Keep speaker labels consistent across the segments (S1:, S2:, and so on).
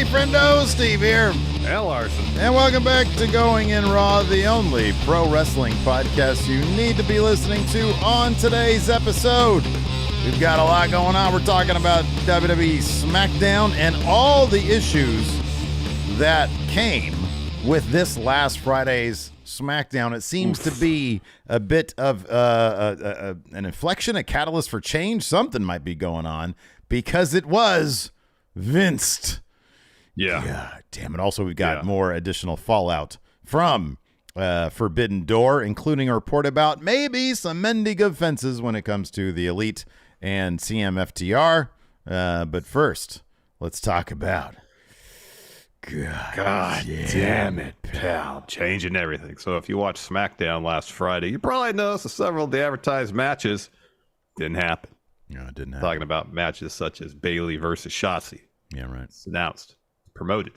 S1: Friendo, Steve here.
S2: And Larson.
S1: And welcome back to Going In Raw, the only pro wrestling podcast you need to be listening to on today's episode. We've got a lot going on. We're talking about WWE Smackdown and all the issues that came with this last Friday's Smackdown. It seems to be a bit of an inflection, a catalyst for change. Something might be going on because it was Vinced.
S2: Yeah.
S1: God damn it. Also, we've got more additional fallout from Forbidden Door, including a report about maybe some mending of fences when it comes to the Elite and CMFTR. But first, let's talk about
S2: God damn it, pal. Changing everything. So if you watched SmackDown last Friday, you probably noticed that several of the advertised matches didn't happen.
S1: No, it didn't happen.
S2: Talking about matches such as Bayley versus Shotzi.
S1: Yeah, right.
S2: It's announced. Promoted.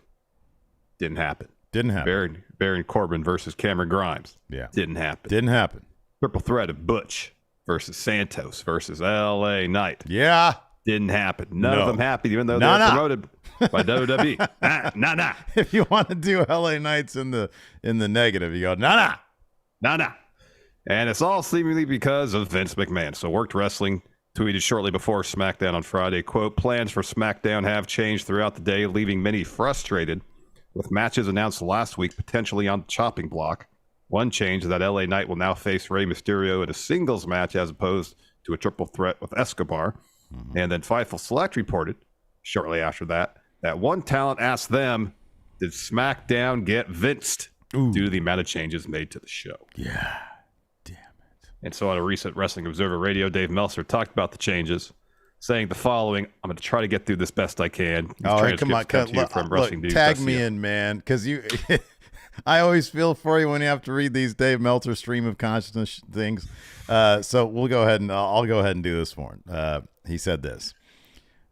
S2: Didn't happen.
S1: Didn't happen.
S2: Baron Corbin versus Cameron Grimes.
S1: Yeah.
S2: Didn't happen.
S1: Didn't happen.
S2: Triple threat of Butch versus Santos versus LA Knight.
S1: Yeah.
S2: Didn't happen. None of them happened, even though they were promoted by WWE. Nah.
S1: If you want to do LA Knights in the negative, you go, nah.
S2: And it's all seemingly because of Vince McMahon. So Worked Wrestling tweeted shortly before SmackDown on Friday, quote, plans for SmackDown have changed throughout the day, leaving many frustrated with matches announced last week potentially on the chopping block. One change is that LA Knight will now face Rey Mysterio in a singles match as opposed to a triple threat with Escobar. Mm-hmm. And then Fightful Select reported shortly after that one talent asked them, did SmackDown get Vinced due to the amount of changes made to the show?
S1: Yeah.
S2: And so on a recent Wrestling Observer Radio, Dave Meltzer talked about the changes, saying the following. I'm going to try to get through this best I can.
S1: All right, come on. Tag me in, man, because I always feel for you when you have to read these Dave Meltzer stream of consciousness things. So we'll go ahead and I'll go ahead and do this for him. He said this.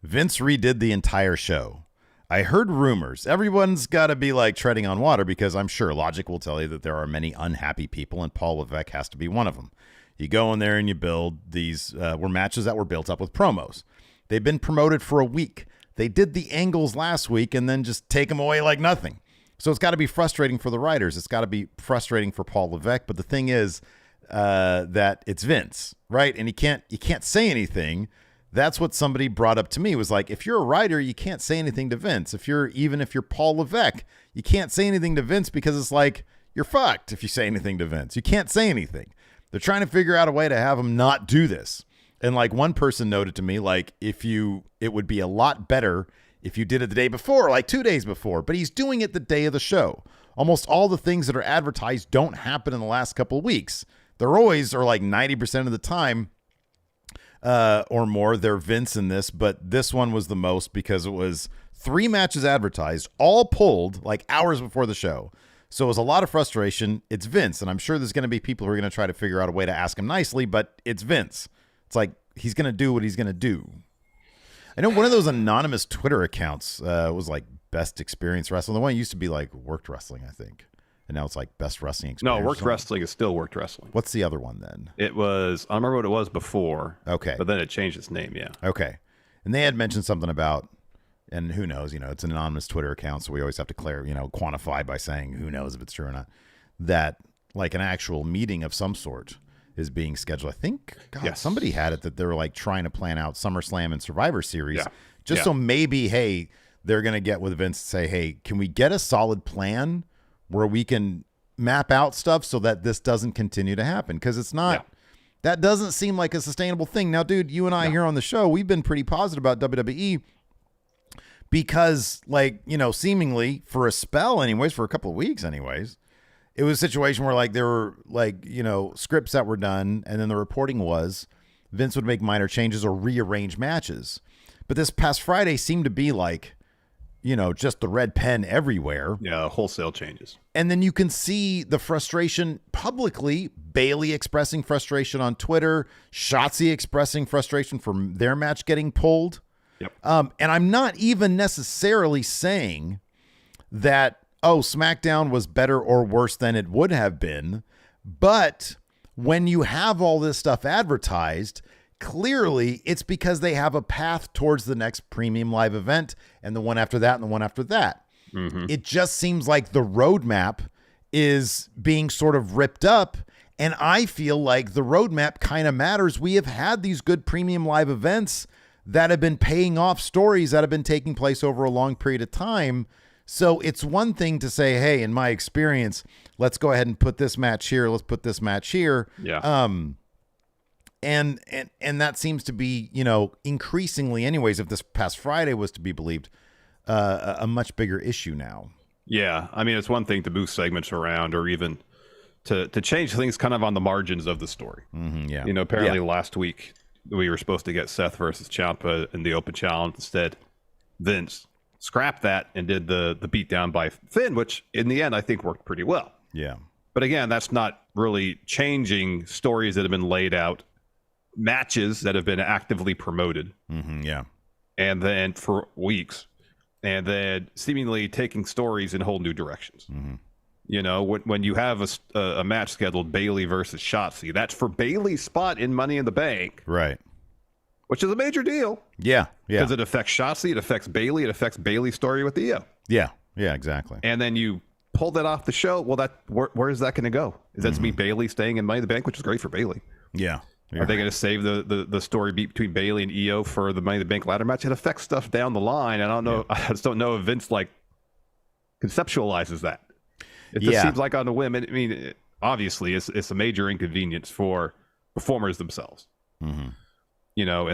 S1: Vince redid the entire show. I heard rumors. Everyone's got to be like treading on water because I'm sure logic will tell you that there are many unhappy people and Paul Levesque has to be one of them. You go in there and you build these were matches that were built up with promos. They've been promoted for a week. They did the angles last week and then just take them away like nothing. So it's got to be frustrating for the writers. It's got to be frustrating for Paul Levesque. But the thing is that it's Vince, right? And you can't say anything. That's what somebody brought up to me was like, if you're a writer, you can't say anything to Vince. If you're Paul Levesque, you can't say anything to Vince because it's like you're fucked if you say anything to Vince. You can't say anything. They're trying to figure out a way to have him not do this. And like one person noted to me, like it would be a lot better if you did it the day before, like 2 days before, but he's doing it the day of the show. Almost all the things that are advertised don't happen in the last couple of weeks. They're always, or like 90% of the time or more, they're Vince in this, but this one was the most because it was 3 matches advertised, all pulled like hours before the show. So it was a lot of frustration. It's Vince, and I'm sure there's going to be people who are going to try to figure out a way to ask him nicely, but it's Vince. It's like he's going to do what he's going to do. I know one of those anonymous Twitter accounts was like Best Experience Wrestling. The one used to be like Worked Wrestling, I think. And now it's like Best Wrestling Experience.
S2: No, Worked Wrestling is still Worked Wrestling.
S1: What's the other one then?
S2: It was, I don't remember what it was before.
S1: Okay.
S2: But then it changed its name, yeah.
S1: Okay. And they had mentioned something about, and who knows, it's an anonymous Twitter account, so we always have to quantify by saying who knows if it's true or not, that like an actual meeting of some sort is being scheduled. I think, somebody had it that they were like trying to plan out SummerSlam and Survivor Series so maybe, hey, they're going to get with Vince and say, hey, can we get a solid plan where we can map out stuff so that this doesn't continue to happen? Because it's not, that doesn't seem like a sustainable thing. Now, dude, you and I here on the show, we've been pretty positive about WWE because seemingly for a spell anyways, for a couple of weeks anyways, it was a situation where like there were scripts that were done and then the reporting was Vince would make minor changes or rearrange matches. But this past Friday seemed to be like, just the red pen everywhere.
S2: Yeah, wholesale changes.
S1: And then you can see the frustration publicly, Bayley expressing frustration on Twitter, Shotzi expressing frustration for their match getting pulled.
S2: Yep.
S1: And I'm not even necessarily saying that, SmackDown was better or worse than it would have been. But when you have all this stuff advertised, clearly it's because they have a path towards the next premium live event and the one after that and the one after that. It just seems like the roadmap is being sort of ripped up. And I feel like the roadmap kind of matters. We have had these good premium live events that have been paying off, stories that have been taking place over a long period of time. So it's one thing to say, hey, in my experience, let's go ahead and put this match here. Let's put this match here.
S2: Yeah.
S1: And that seems to be, increasingly anyways, if this past Friday was to be believed, a much bigger issue now.
S2: Yeah. I mean, it's one thing to move segments around or even to change things kind of on the margins of the story.
S1: Yeah.
S2: Apparently last week we were supposed to get Seth versus Ciampa in the open challenge. Instead, Vince scrapped that and did the beatdown by Finn, which in the end I think worked pretty well.
S1: Yeah.
S2: But again, that's not really changing stories that have been laid out, matches that have been actively promoted.
S1: Yeah.
S2: And then for weeks, and then seemingly taking stories in whole new directions. When you have a match scheduled, Bayley versus Shotzi, that's for Bayley's spot in Money in the Bank.
S1: Right.
S2: Which is a major deal.
S1: Yeah.
S2: Because it affects Shotzi, it affects Bayley, it affects Bayley's story with the EO.
S1: Yeah. Yeah, exactly.
S2: And then you pull that off the show. Well, where is that going to go? Is that to be Bayley staying in Money in the Bank, which is great for Bayley?
S1: Yeah.
S2: Are they going to save the story beat between Bayley and EO for the Money in the Bank ladder match? It affects stuff down the line. I don't know. I just don't know if Vince conceptualizes that. It just seems like on a whim. I mean, obviously, it's a major inconvenience for performers themselves. And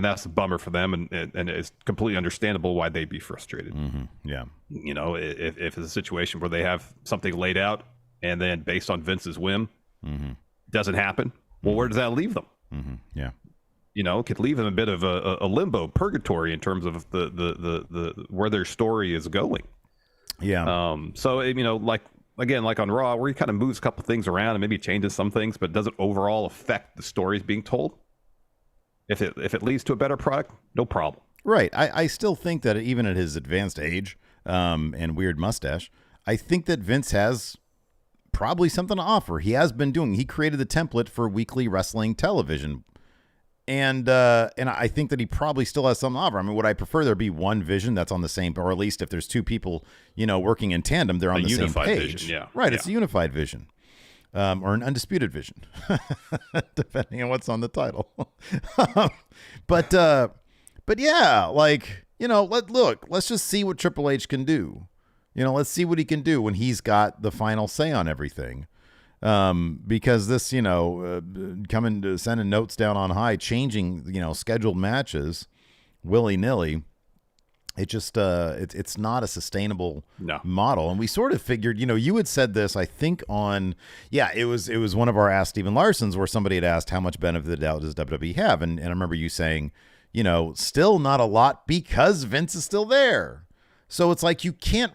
S2: that's a bummer for them, and it's completely understandable why they'd be frustrated.
S1: Yeah.
S2: If it's a situation where they have something laid out, and then based on Vince's whim, doesn't happen. Well, where does that leave them?
S1: Yeah.
S2: It could leave them a bit of a limbo, purgatory in terms of the where their story is going.
S1: Yeah.
S2: So like on Raw, where he kind of moves a couple things around and maybe changes some things, but doesn't overall affect the stories being told. If it leads to a better product, no problem.
S1: Right. I still think that even at his advanced age and weird mustache, I think that Vince has probably something to offer. He created the template for weekly wrestling television. And I think that he probably still has something to offer. I mean, would I prefer there be one vision that's on the same, or at least if there's two people, working in tandem, they're on the same page.
S2: Vision, yeah.
S1: Right. Yeah. It's a unified vision. Or an undisputed vision, depending on what's on the title. But yeah, let's just see what Triple H can do. Let's see what he can do when he's got the final say on everything. Because this, coming to sending notes down on high, changing, scheduled matches willy-nilly, it just it's not a sustainable model. And we sort of figured, you had said this, I think it was one of our Ask Stephen Larson's where somebody had asked how much benefit of the doubt does WWE have, and I remember you saying, still not a lot because Vince is still there. So it's like you can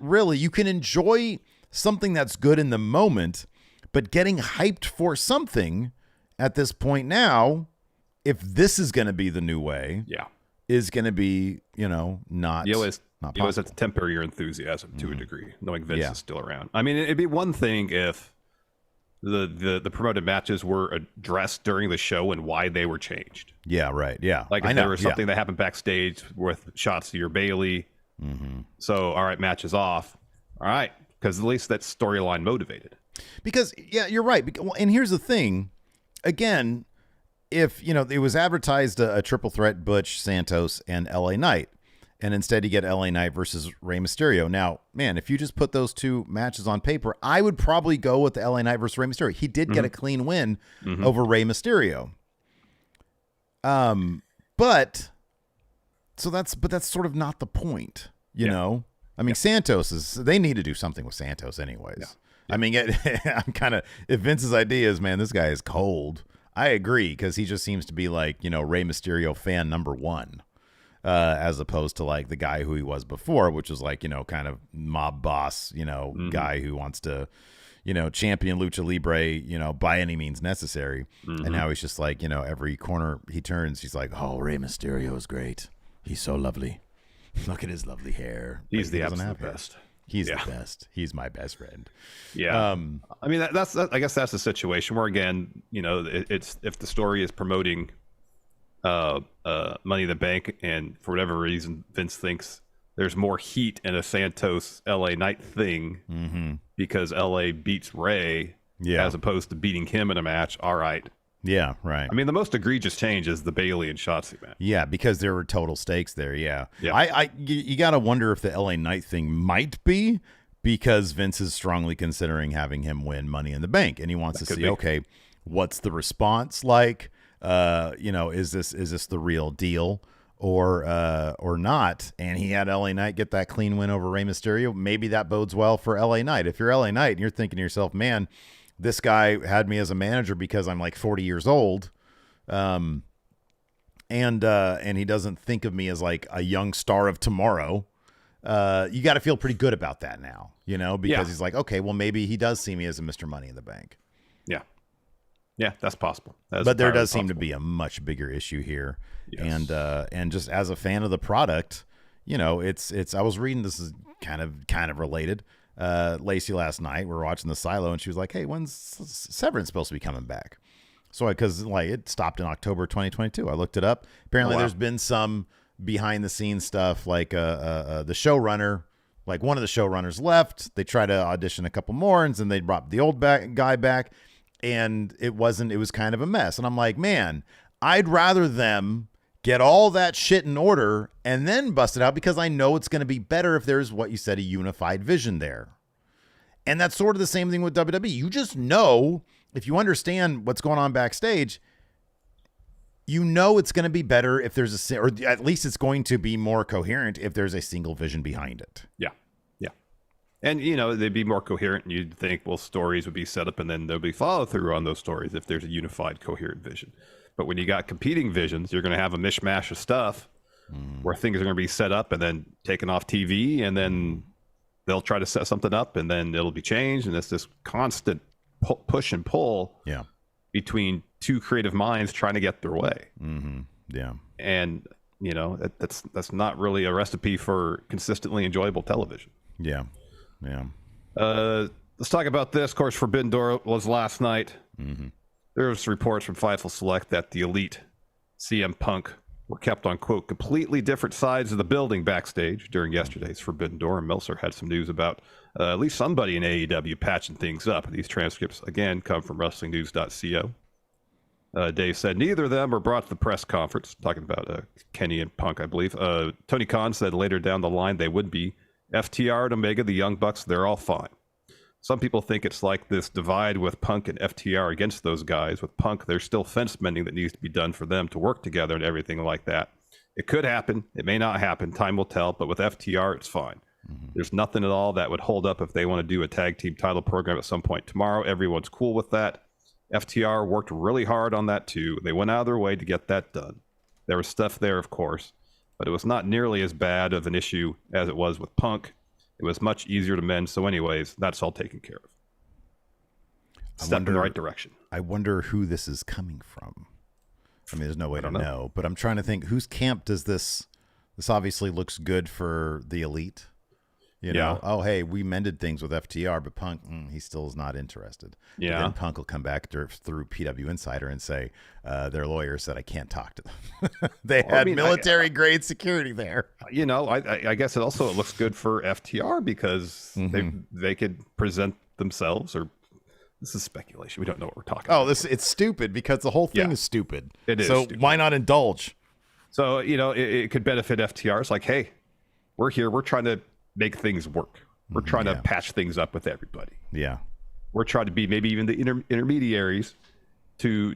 S1: enjoy something that's good in the moment, but getting hyped for something at this point now, if this is going to be the new way, is going to be, not.
S2: You always have to temper your enthusiasm to a degree, knowing Vince is still around. I mean, it'd be one thing if the promoted matches were addressed during the show and why they were changed.
S1: Yeah, right. Yeah,
S2: like if there was something that happened backstage with Shotzi or Bayley. So, all right, match is off. All right, because at least that's storyline motivated. Because
S1: you're right. And here's the thing, again. If, it was advertised a triple threat, Butch, Santos, and LA Knight, and instead you get LA Knight versus Rey Mysterio. Now, man, if you just put those two matches on paper, I would probably go with the LA Knight versus Rey Mysterio. He did get a clean win over Rey Mysterio. But that's sort of not the point, you know? I mean, they need to do something with Santos anyways. Yeah. I mean, I'm kind of, if Vince's idea is, man, this guy is cold, I agree, because he just seems to be like, Rey Mysterio fan number one, as opposed to like the guy who he was before, which was like, kind of mob boss, guy who wants to, champion Lucha Libre, by any means necessary. And now he's just like, every corner he turns, he's like, oh, Rey Mysterio is great. He's so lovely. Look at his lovely hair.
S2: He's the absolute best.
S1: He's the best. He's my best friend.
S2: Yeah. I mean, that's I guess that's the situation where, again, it's if the story is promoting Money in the Bank, and for whatever reason, Vince thinks there's more heat in a Santos LA Knight thing because LA beats Rey as opposed to beating him in a match. All right.
S1: Yeah, right.
S2: I mean, the most egregious change is the Bailey and Shotzi match.
S1: Yeah, because there were total stakes there. Yeah. You got to wonder if the LA Knight thing might be because Vince is strongly considering having him win Money in the Bank, and he wants to see, okay, what's the response like? Is this the real deal or not? And he had LA Knight get that clean win over Rey Mysterio. Maybe that bodes well for LA Knight. If you're LA Knight and you're thinking to yourself, man, this guy had me as a manager because I'm like 40 years old. And he doesn't think of me as like a young star of tomorrow. You got to feel pretty good about that now, because he's like, okay, well, maybe he does see me as a Mr. Money in the Bank.
S2: Yeah. Yeah, that's possible.
S1: But there does seem to be a much bigger issue here. Yes. And just as a fan of the product, it's I was reading, this is kind of related. Lacey last night, we were watching the Silo, and she was like, hey, when's Severance supposed to be coming back? So because it stopped in October 2022. I looked it up. Apparently there's been some behind the scenes stuff, like the showrunner, like one of the showrunners left. They tried to audition a couple more, and then they brought the old guy back, and it was kind of a mess. And I'm like, man, I'd rather them get all that shit in order and then bust it out, because I know it's going to be better if there's, what you said, a unified vision there. And that's sort of the same thing with WWE. You just know, if you understand what's going on backstage, it's going to be better if there's or at least it's going to be more coherent if there's a single vision behind it.
S2: Yeah. Yeah. And, they'd be more coherent, and you'd think, well, stories would be set up and then there'll be follow through on those stories if there's a unified, coherent vision. But when you got competing visions, you're going to have a mishmash of stuff where things are going to be set up and then taken off TV, and then they'll try to set something up and then it'll be changed. And it's this constant push and pull between two creative minds trying to get their way. Mm-hmm. Yeah. And, that's not really a recipe for consistently enjoyable television. Yeah. Yeah. Let's talk about this. Of course, Forbidden Door was last night. Mm-hmm. There was reports from Fightful Select that the Elite, CM Punk, were kept on, quote, completely different sides of the building backstage during yesterday's Forbidden Door. And Meltzer had some news about at least somebody in AEW patching things up. These transcripts, again, come from WrestlingNews.co. Dave said neither of them were brought to the press conference, talking about Kenny and Punk, I believe. Tony Khan said later down the line they would be. FTR and Omega, the Young Bucks, they're all fine. Some people think it's like this divide with Punk and FTR against those guys. With Punk, there's still fence mending that needs to be done for them to work together and everything like that. It could happen. It may not happen. Time will tell. But with FTR, it's fine. Mm-hmm. There's nothing at all that would hold up if they want to do a tag team title program at some point tomorrow. Everyone's cool with that. FTR worked really hard on that too. They went out of their way to get that done. There was stuff there, of course, but it was not nearly as bad of an issue as it was with Punk. It was much easier to mend. So anyways, that's all taken care of. Step in the right direction.
S1: I wonder who this is coming from. I mean, there's no way to know, but I'm trying to think, whose camp does this obviously looks good for the Elite. Oh, hey, we mended things with FTR, but Punk, he still is not interested. Yeah. But then Punk will come back through PW Insider and say their lawyer said I can't talk to them. They had military grade security there.
S2: I guess it looks good for FTR because they could present themselves, or this is speculation. We don't know what we're talking about.
S1: It's stupid because the whole thing is stupid.
S2: It is.
S1: So
S2: stupid.
S1: Why not indulge?
S2: So, it could benefit FTR. It's like, hey, we're here. We're trying to make things work. We're trying to patch things up with everybody.
S1: Yeah.
S2: We're trying to be maybe even the intermediaries to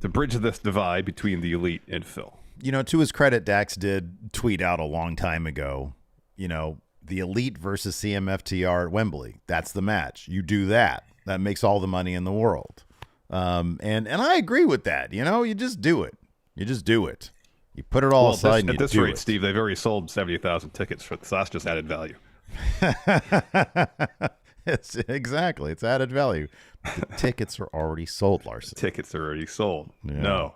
S2: bridge this divide between the Elite and Phil.
S1: To his credit, Dax did tweet out a long time ago, the Elite versus CMFTR at Wembley. That's the match. You do that. That makes all the money in the world. And I agree with that. You just do it. You put it all aside and you do it.
S2: At this rate, Steve, they've already sold 70,000 tickets, so that's just added value.
S1: It's added value. The tickets are already sold, Larson.
S2: Tickets are already sold. Yeah. No.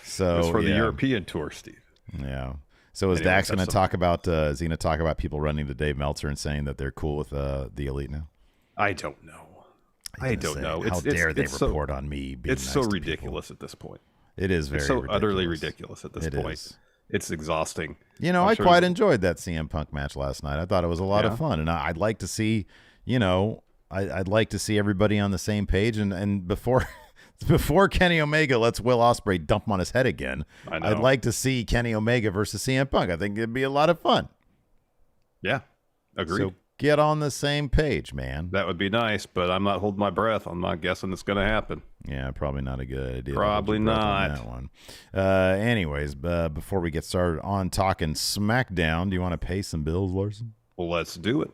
S1: So
S2: it's for the European tour, Steve.
S1: Yeah. So is Dax going to talk about? Is he going to talk about people running to Dave Meltzer and saying that they're cool with the Elite now?
S2: I don't know. I don't know.
S1: How dare they report on me?
S2: It's so ridiculous at this point.
S1: It is very
S2: so
S1: ridiculous.
S2: Utterly ridiculous at this point.
S1: Is.
S2: It's exhausting.
S1: I quite enjoyed that CM Punk match last night. I thought it was a lot of fun, and I'd like to see, I'd like to see everybody on the same page. And before Kenny Omega lets Will Ospreay dump him on his head again, I'd like to see Kenny Omega versus CM Punk. I think it'd be a lot of fun.
S2: Yeah, agreed.
S1: So get on the same page, man.
S2: That would be nice, but I'm not holding my breath. I'm not guessing it's going to happen.
S1: Yeah, probably not a good idea.
S2: Probably not.
S1: On that one. Anyways, before we get started on talking SmackDown, do you want to pay some bills, Larson?
S2: Well, let's do it.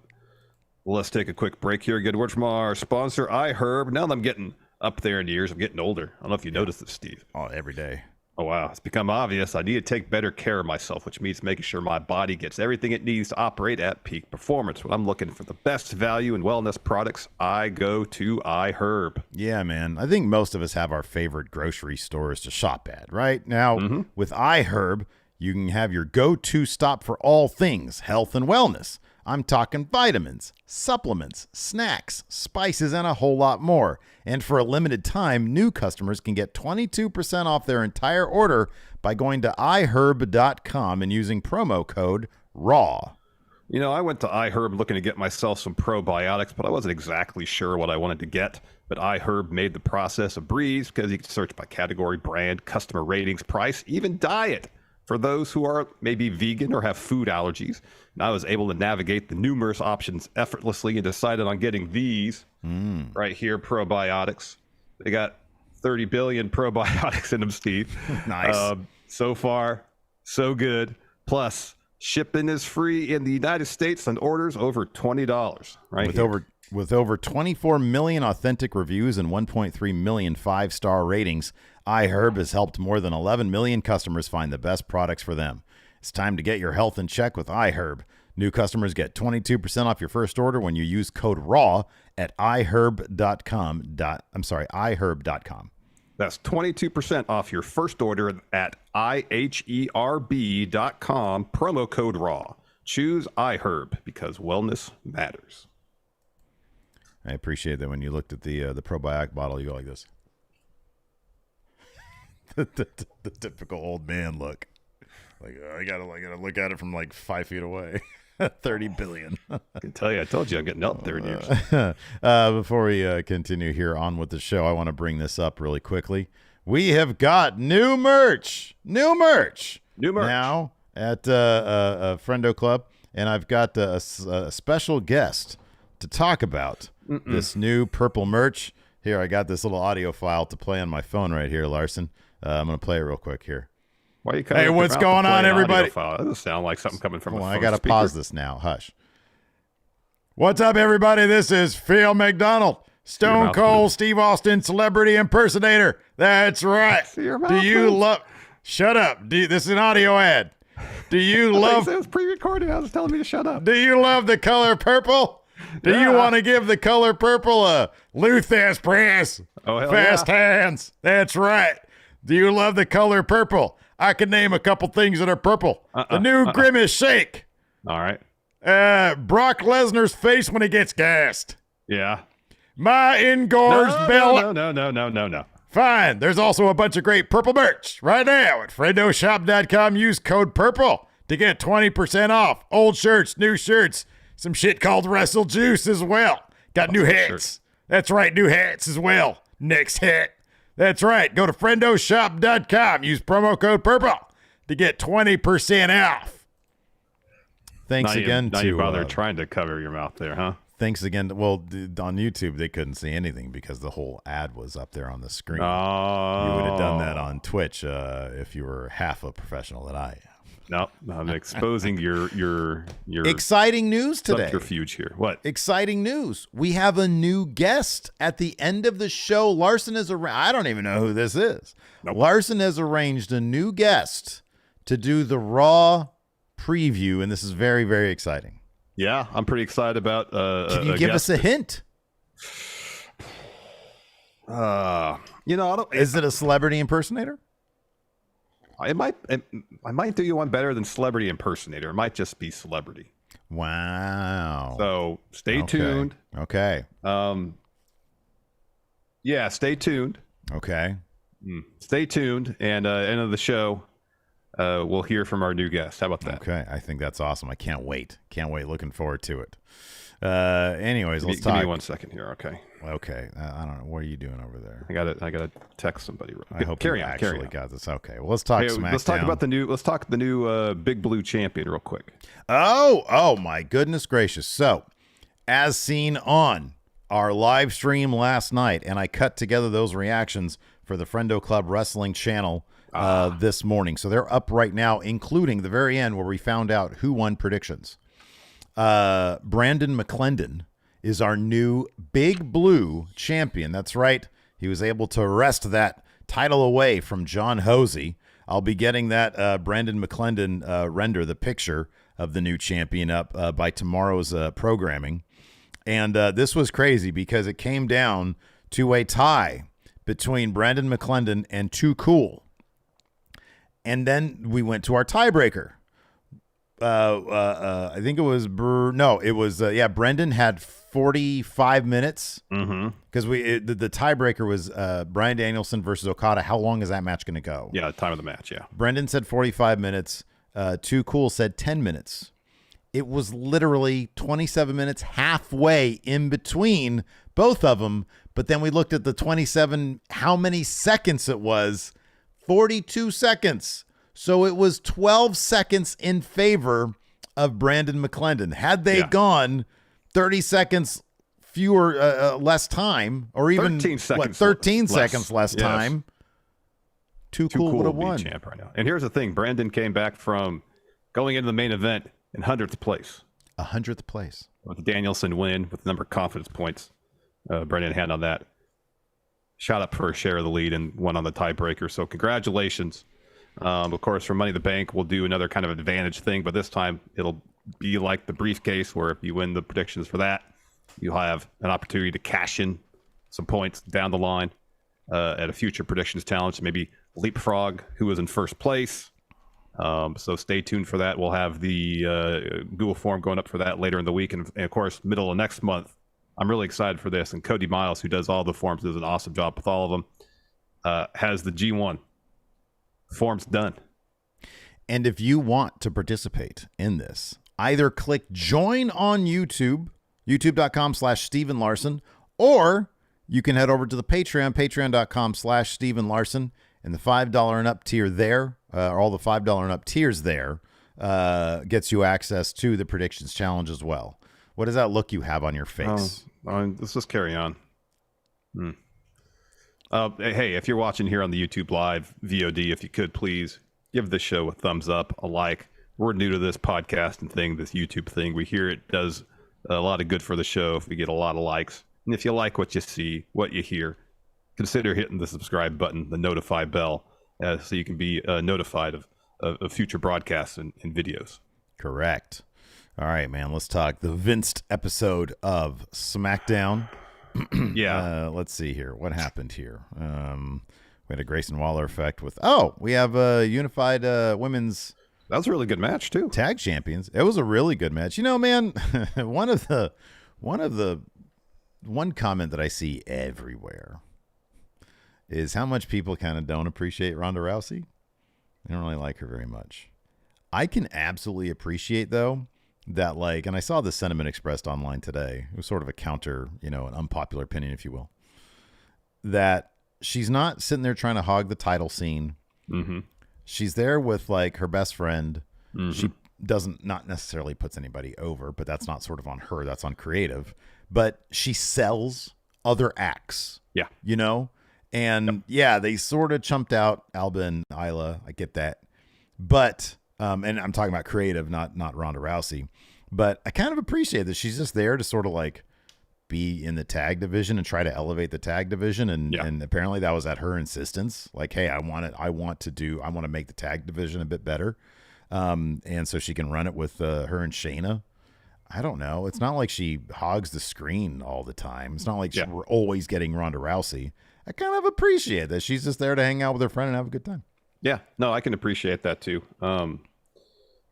S2: Well, let's take a quick break here. Good word from our sponsor, iHerb. Now that I'm getting up there in years, I'm getting older. I don't know if you noticed this, Steve.
S1: Oh, every day.
S2: Oh, wow. It's become obvious. I need to take better care of myself, which means making sure my body gets everything it needs to operate at peak performance. When I'm looking for the best value and wellness products, I go to iHerb.
S1: Yeah, man. I think most of us have our favorite grocery stores to shop at, right? Now, with iHerb, you can have your go-to stop for all things health and wellness. I'm talking vitamins, supplements, snacks, spices, and a whole lot more. And for a limited time, new customers can get 22% off their entire order by going to iHerb.com and using promo code RAW.
S2: I went to iHerb looking to get myself some probiotics, but I wasn't exactly sure what I wanted to get. But iHerb made the process a breeze because you can search by category, brand, customer ratings, price, even diet. For those who are maybe vegan or have food allergies, and I was able to navigate the numerous options effortlessly and decided on getting these right here, probiotics. They got 30 billion probiotics in them, Steve.
S1: Nice.
S2: So far, so good. Plus, shipping is free in the United States on orders over $20. Right
S1: With over 24 million authentic reviews and 1.3 million 5-star ratings, iHerb has helped more than 11 million customers find the best products for them. It's time to get your health in check with iHerb. New customers get 22% off your first order when you use code RAW at iHerb.com. iHerb.com.
S2: That's 22% off your first order at IHERB.com, promo code RAW. Choose iHerb because wellness matters.
S1: I appreciate that when you looked at the probiotic bottle, you go like this. the typical old man look. Like, I gotta look at it from like 5 feet away. 30 billion.
S2: I can tell you, I told you I'm getting up there in years.
S1: Before we continue here on with the show, I want to bring this up really quickly. We have got new merch now at Friendo Club, and I've got a special guest to talk about this new purple merch. Here, I got this little audio file to play on my phone right here, Larson. I'm going to play it real quick here.
S2: Why are you
S1: hey, what's going on, everybody?
S2: That doesn't sound like something coming from a phone
S1: I got to
S2: speaker.
S1: pause this now. Hush. What's up, everybody? This is Phil McDonald, Stone Cold Steve Austin celebrity impersonator. That's right. Do you love... Shut up. This is an audio ad. Do you love...
S2: It was pre-recorded. I was telling me to shut up.
S1: Do you love the color purple? Do you want to give the color purple a Luthes press?
S2: Oh,
S1: Fast hands. That's right. Do you love the color purple? I can name a couple things that are purple. The new Grimace Shake.
S2: All right.
S1: Brock Lesnar's face when he gets gassed.
S2: Yeah.
S1: My engorged belly.
S2: No.
S1: Fine. There's also a bunch of great purple merch right now at FriendoShop.com. Use code PURPLE to get 20% off. Old shirts, new shirts, some shit called Wrestle Juice as well. Got new hats. That's right, new hats as well. Next hat. That's right. Go to FriendoShop.com. Use promo code PURPLE to get 20% off. Thanks again to...
S2: Now you bother trying to cover your mouth there, huh?
S1: Thanks again. Well, on YouTube, they couldn't see anything because the whole ad was up there on the screen.
S2: Oh.
S1: You would have done that on Twitch if you were half a professional that I am.
S2: No, I'm exposing your
S1: exciting news today.
S2: Subterfuge here. What?
S1: Exciting news. We have a new guest at the end of the show. Larson has I don't even know who this is.
S2: Nope.
S1: Larson has arranged a new guest to do the Raw preview, and this is very, very exciting.
S2: Yeah, I'm pretty excited about
S1: Can you give us a hint?
S2: I don't.
S1: Is it a celebrity impersonator?
S2: I might do you one better than celebrity impersonator. It might just be celebrity.
S1: Wow.
S2: So stay tuned.
S1: Okay.
S2: Yeah, stay tuned.
S1: Okay.
S2: Stay tuned, and end of the show, we'll hear from our new guest. How about that?
S1: Okay, I think that's awesome. I can't wait. Looking forward to it. Anyways, let's talk.
S2: Give me 1 second here, okay?
S1: Okay, I don't know. What are you doing over there?
S2: I gotta text somebody.
S1: I hope you actually got this. Okay, well, let's talk SmackDown.
S2: Let's talk about the new Big Blue champion real quick.
S1: Oh my goodness gracious! So, as seen on our live stream last night, and I cut together those reactions for the Friendo Club Wrestling channel this morning. So they're up right now, including the very end where we found out who won predictions. Brandon McClendon is our new Big Blue champion. That's right. He was able to wrest that title away from John Hosey. I'll be getting that Brandon McClendon render, the picture of the new champion, up by tomorrow's programming. And this was crazy because it came down to a tie between Brandon McClendon and Too Cool. And then we went to our tiebreaker. I think it was Brendan had 45 minutes because the tiebreaker was Bryan Danielson versus Okada. How long is that match going to go?
S2: Yeah, time of the match. Yeah,
S1: Brendan said 45 minutes. Too Cool said 10 minutes. It was literally 27 minutes, halfway in between both of them. But then we looked at the 27, how many seconds it was? 42 seconds. So it was 12 seconds in favor of Brandon McClendon. Had they gone 30 seconds less time, or even 13 seconds less time, Too Cool would have won.
S2: Champ right now. And here's the thing: Brandon came back from going into the main event in 100th place.
S1: 100th place
S2: with the Danielson win with the number of confidence points. Brandon had on that. Shot up for a share of the lead and won on the tiebreaker. So congratulations. Of course, for Money in the Bank, we'll do another kind of advantage thing, but this time it'll be like the briefcase where if you win the predictions for that, you'll have an opportunity to cash in some points down the line at a future predictions challenge, maybe leapfrog who was in first place. So stay tuned for that. We'll have the Google form going up for that later in the week. And of course, middle of next month, I'm really excited for this. And Cody Miles, who does all the forms, does an awesome job with all of them, has the G1 forms done.
S1: And if you want to participate in this, either click join on YouTube, youtube.com/Steven Larson, or you can head over to the Patreon, patreon.com/Steven Larson, and the $5 and up tier there, all the $5 and up tiers there, gets you access to the predictions challenge as well. What does that look you have on your face?
S2: Let's just carry on. Hey, if you're watching here on the YouTube Live VOD, if you could please give this show a thumbs up, a like. We're new to this podcast and thing, this YouTube thing. We hear it does a lot of good for the show if we get a lot of likes. And if you like what you see, what you hear, consider hitting the subscribe button, the notify bell, so you can be notified of future broadcasts and videos.
S1: Correct. All right, man, let's talk the Vince episode of SmackDown.
S2: Yeah.
S1: Let's see here. What happened here? We had a Grayson Waller effect with, we have a unified women's.
S2: That was a really good match too.
S1: Tag champions. It was a really good match. You know, man, one comment that I see everywhere is how much people kind of don't appreciate Ronda Rousey. They don't really like her very much. I can absolutely appreciate, though, that, like, and I saw the sentiment expressed online today. It was sort of a counter, an unpopular opinion, if you will, that she's not sitting there trying to hog the title scene.
S2: Mm-hmm.
S1: She's there with, like, her best friend. Mm-hmm. She not necessarily puts anybody over, but that's not sort of on her. That's on creative. But she sells other acts.
S2: Yeah.
S1: And they sort of chumped out Alba and Isla. I get that. But, and I'm talking about creative, not Ronda Rousey. But I kind of appreciate that she's just there to sort of like be in the tag division and try to elevate the tag division. And apparently that was at her insistence. Like, hey, I want to make the tag division a bit better. And so she can run it with her and Shayna. I don't know. It's not like she hogs the screen all the time. It's not like we're always getting Ronda Rousey. I kind of appreciate that she's just there to hang out with her friend and have a good time.
S2: Yeah, no, I can appreciate that too.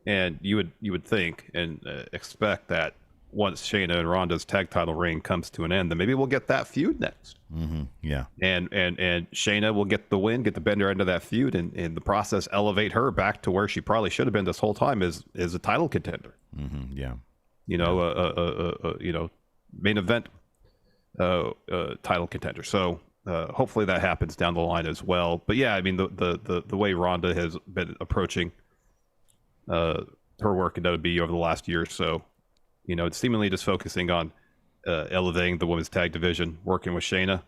S2: And you would think and expect that once Shayna and Ronda's tag title reign comes to an end, then maybe we'll get that feud next.
S1: Yeah.
S2: And Shayna will get the win, get the better end of that feud, and in the process elevate her back to where she probably should have been this whole time, is a title contender.
S1: Yeah.
S2: You know, main event title contender. So hopefully that happens down the line as well. But yeah, I mean the way Ronda has been approaching her work in WWE over the last year or so, you know, it's seemingly just focusing on elevating the women's tag division, working with Shayna.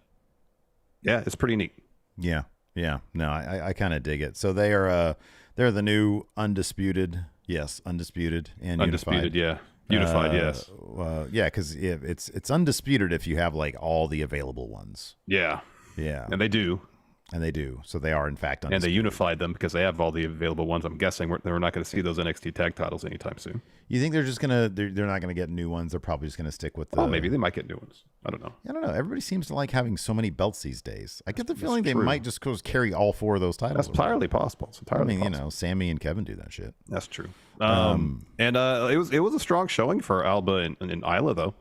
S2: Yeah, it's pretty neat.
S1: Yeah. No, I kind of dig it. So they're the new undisputed. Yes, undisputed and
S2: undisputed.
S1: Unified.
S2: Yeah, unified. Yes.
S1: Yeah, because it's undisputed if you have like all the available ones.
S2: Yeah. And they do.
S1: So they are in fact undisputed.
S2: And they unified them because they have all the available ones. I'm guessing we're not going to see those NXT tag titles anytime soon.
S1: You think they're just they're not gonna get new ones? They're probably just gonna stick with the.
S2: Oh, maybe they might get new ones. I don't know.
S1: Everybody seems to like having so many belts these days. I get the feeling they might just carry all 4 of those titles.
S2: That's entirely possible. It's entirely possible.
S1: You know, Sammy and Kevin do that shit.
S2: That's true. And it was a strong showing for Alba and Isla though.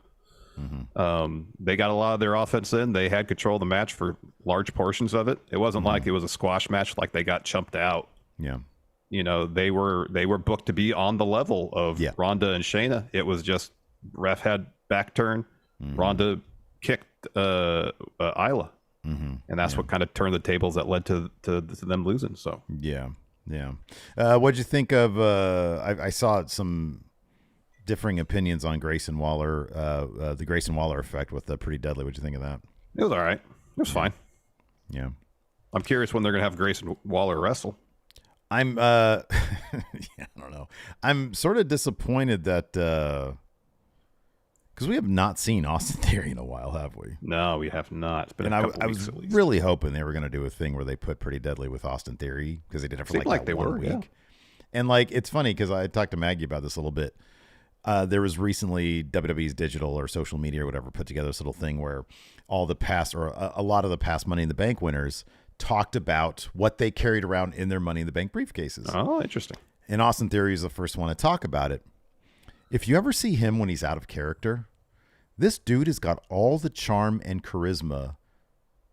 S2: They got a lot of their offense in. They had control of the match for large portions of it. It wasn't like it was a squash match, like they got chumped out.
S1: Yeah.
S2: You know, they were booked to be on the level of Ronda and Shayna. It was just ref had back turn. Ronda kicked Isla. And that's what kind of turned the tables that led to them losing. So
S1: yeah. What'd you think of I saw some differing opinions on Grayson Waller, the Grayson Waller effect with the Pretty Deadly. What'd you think of that?
S2: It was all right. It was fine.
S1: Yeah.
S2: I'm curious when they're gonna have Grayson Waller wrestle.
S1: I'm I don't know. I'm sort of disappointed that because we have not seen Austin Theory in a while, have we?
S2: No, we have not. It's been
S1: and
S2: a couple
S1: I
S2: weeks
S1: was
S2: at least.
S1: really hoping they were going to do a thing where they put Pretty Deadly with Austin Theory because they did it for like that 1 week. Yeah. And like it's funny because I talked to Maggie about this a little bit. There was recently WWE's digital or social media or whatever put together this little thing where all the past or a lot of the past Money in the Bank winners talked about what they carried around in their Money in the Bank briefcases.
S2: Oh, interesting.
S1: And Austin Theory is the first one to talk about it. If you ever see him when he's out of character, this dude has got all the charm and charisma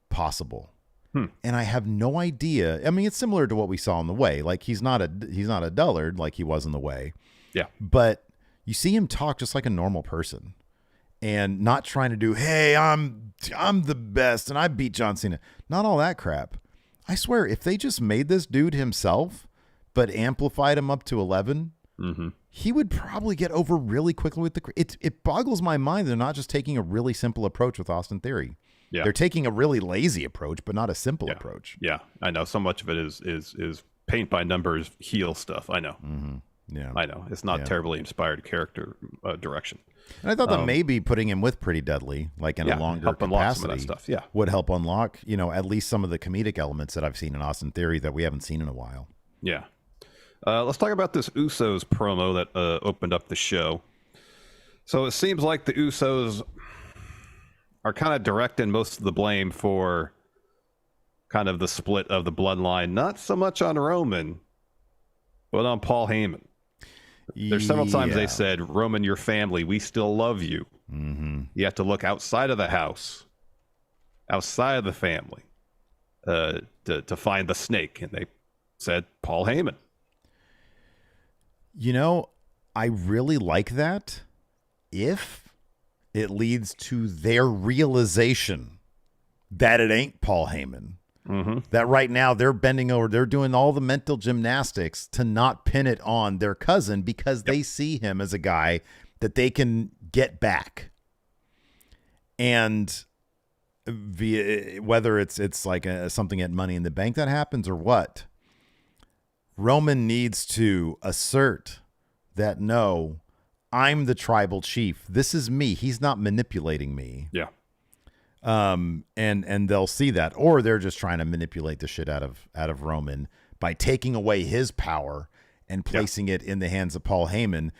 S1: possible. And I have no idea. I mean, it's similar to what we saw in The Way. Like he's not a dullard like he was in The Way.
S2: Yeah.
S1: But you see him talk just like a normal person and not trying to do, hey, I'm the best and I beat John Cena. Not all that crap. I swear, if they just made this dude himself, but amplified him up to 11, he would probably get over really quickly with it boggles my mind they're not just taking a really simple approach with Austin Theory. Yeah. They're taking a really lazy approach, but not a simple approach.
S2: Yeah, I know. So much of it is paint by numbers heel stuff. I know.
S1: Yeah,
S2: I know. It's not terribly inspired character direction.
S1: And I thought that maybe putting him with Pretty Deadly, like in a longer capacity,
S2: some of that stuff.
S1: Would help unlock, at least some of the comedic elements that I've seen in Austin Theory that we haven't seen in a while.
S2: Yeah. Let's talk about this Usos promo that opened up the show. So it seems like the Usos are kind of directing most of the blame for kind of the split of the bloodline, not so much on Roman, but on Paul Heyman. There's several times they said, Roman, your family, we still love you. You have to look outside of the house, outside of the family, to find the snake. And they said, Paul Heyman.
S1: I really like that if it leads to their realization that it ain't Paul Heyman. That right now they're bending over, they're doing all the mental gymnastics to not pin it on their cousin because they see him as a guy that they can get back. And via whether it's like something at Money in the Bank that happens or what, Roman needs to assert that, no, I'm the tribal chief. This is me. He's not manipulating me.
S2: Yeah.
S1: And they'll see that, or they're just trying to manipulate the shit out of Roman by taking away his power and placing it in the hands of Paul Heyman.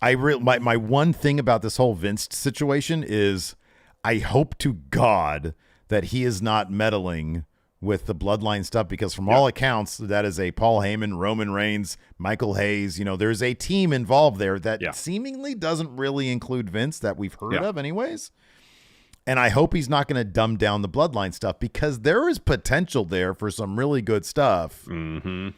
S1: My one thing about this whole Vince situation is I hope to God that he is not meddling with the Bloodline stuff, because from all accounts, that is a Paul Heyman, Roman Reigns, Michael Hayes. There's a team involved there that seemingly doesn't really include Vince, that we've heard of anyways. And I hope he's not going to dumb down the Bloodline stuff, because there is potential there for some really good stuff.
S2: Mm-hmm.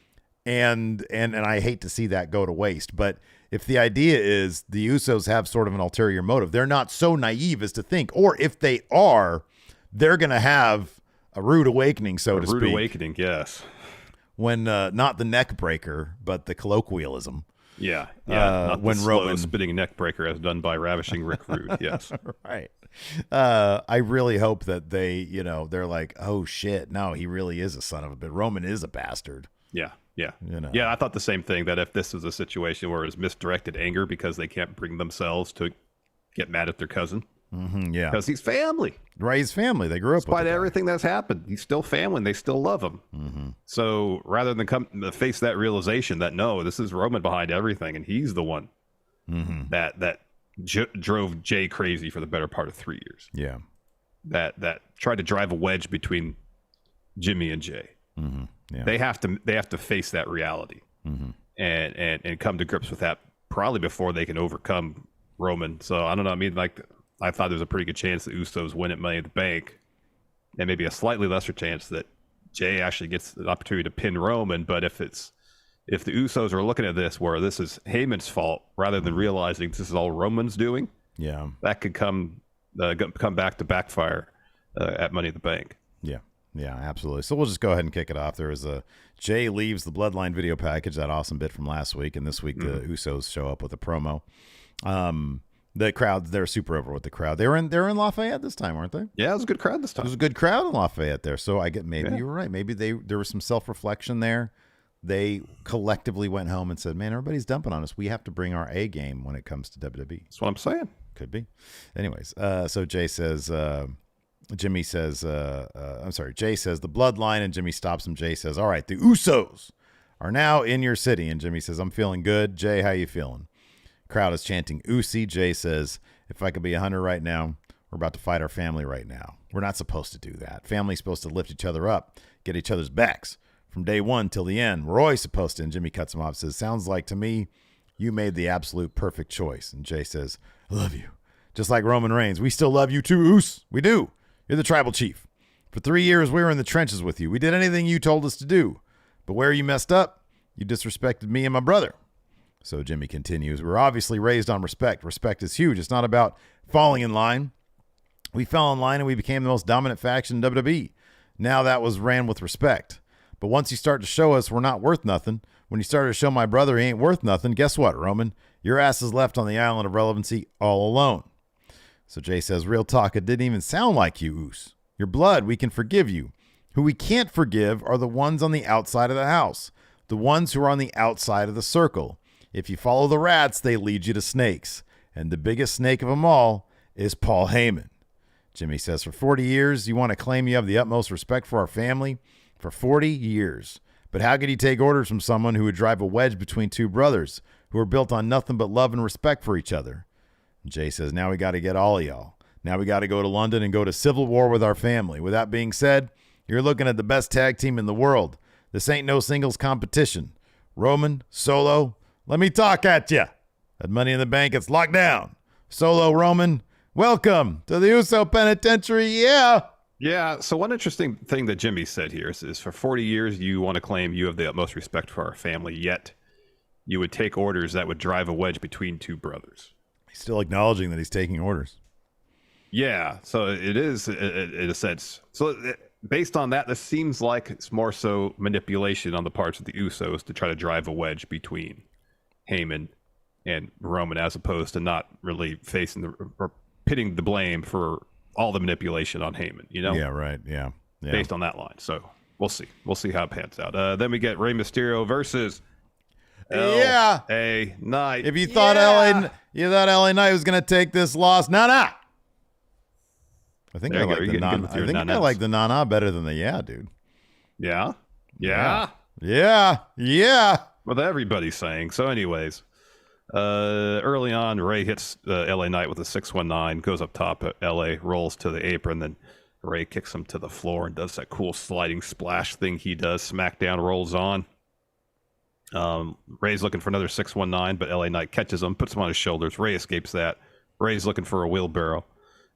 S1: And I hate to see that go to waste. But if the idea is the Usos have sort of an ulterior motive, they're not so naive as to think, or if they are, they're going to have a rude awakening, so to speak.
S2: A rude awakening, yes.
S1: When not the neck breaker, but the colloquialism.
S2: Yeah. Not
S1: when
S2: the
S1: Roman
S2: spitting neck breaker as done by Ravishing Rick Rude. Yes.
S1: Right. I really hope that they, they're like, oh shit, no, he really is a son of a bitch. Roman is a bastard.
S2: Yeah. Yeah. Yeah, I thought the same thing, that if this was a situation where it was misdirected anger because they can't bring themselves to get mad at their cousin.
S1: Mm-hmm, yeah.
S2: Because he's family.
S1: Right, he's family. They grew up with
S2: despite everything that's happened. He's still family and they still love him.
S1: Mm-hmm.
S2: So rather than face that realization that, no, this is Roman behind everything, and he's the one that drove Jay crazy for the better part of 3 years.
S1: Yeah.
S2: That tried to drive a wedge between Jimmy and Jay.
S1: Mm-hmm. Yeah.
S2: They have to face that reality and come to grips with that probably before they can overcome Roman. So I don't know. I mean, like, I thought there's a pretty good chance the Usos win at Money in the Bank, and maybe a slightly lesser chance that Jay actually gets an opportunity to pin Roman. But if the Usos are looking at this where this is Heyman's fault rather than realizing this is all Roman's doing, that could come back to backfire at Money in the Bank.
S1: Yeah, absolutely. So we'll just go ahead and kick it off. There was Jay leaves the Bloodline video package, that awesome bit from last week, and this week the Usos show up with a promo. The crowd, they're super over with the crowd. They're in Lafayette this time, weren't they?
S2: Yeah, it was a good crowd this time.
S1: It was a good crowd in Lafayette there. So I get maybe you were right. Maybe there was some self-reflection there. They collectively went home and said, "Man, everybody's dumping on us. We have to bring our A game when it comes to WWE."
S2: That's what I'm saying.
S1: Could be. Anyways, so Jay says. Jimmy says, Jay says the Bloodline, and Jimmy stops him. Jay says, all right, the Usos are now in your city. And Jimmy says, I'm feeling good. Jay, how you feeling? Crowd is chanting Usi. Jay says, if I could be a hunter right now, we're about to fight our family right now. We're not supposed to do that. Family's supposed to lift each other up, get each other's backs from day one till the end. We're always supposed to. And Jimmy cuts him off, says, sounds like to me you made the absolute perfect choice. And Jay says, I love you. Just like Roman Reigns, we still love you too, Us. We do. You're the tribal chief. For 3 years, we were in the trenches with you. We did anything you told us to do. But where you messed up, you disrespected me and my brother. So Jimmy continues, we're obviously raised on respect. Respect is huge. It's not about falling in line. We fell in line and we became the most dominant faction in WWE. Now that was ran with respect. But once you start to show us we're not worth nothing, when you started to show my brother he ain't worth nothing, guess what, Roman? Your ass is left on the island of relevancy all alone. So Jay says, real talk, it didn't even sound like you, Us. Your blood, we can forgive you. Who we can't forgive are the ones on the outside of the house, the ones who are on the outside of the circle. If you follow the rats, they lead you to snakes. And the biggest snake of them all is Paul Heyman. Jimmy says, for 40 years, you want to claim you have the utmost respect for our family? For 40 years. But how could you take orders from someone who would drive a wedge between two brothers who are built on nothing but love and respect for each other? Jay says, now we got to get all of y'all. Now we got to go to London and go to civil war with our family. With that being said, you're looking at the best tag team in the world. This ain't no singles competition. Roman, Solo, let me talk at ya. At Money in the Bank, it's locked down. Solo, Roman, welcome to the Uso Penitentiary. Yeah.
S2: Yeah. So one interesting thing that Jimmy said here is for 40 years, you want to claim you have the utmost respect for our family, yet you would take orders that would drive a wedge between two brothers.
S1: He's still acknowledging that he's taking orders.
S2: Yeah, so it is in a sense. So based on that, this seems like it's more so manipulation on the parts of the Usos to try to drive a wedge between Heyman and Roman, as opposed to not really facing or pitting the blame for all the manipulation on Heyman. You know?
S1: Yeah, right. Yeah.
S2: Based on that line. So we'll see. We'll see how it pans out. Then we get Rey Mysterio versus LA Knight.
S1: If you thought LA Knight was going to take this loss, nah. I think I like the nah better than the dude.
S2: Yeah. What everybody's saying. So anyways, early on, Ray hits LA Knight with a 619, goes up top. LA rolls to the apron, then Rey kicks him to the floor and does that cool sliding splash thing he does. Smackdown rolls on. Rey's looking for another 619, but LA Knight catches him, puts him on his shoulders. Rey escapes that. Rey's looking for a wheelbarrow.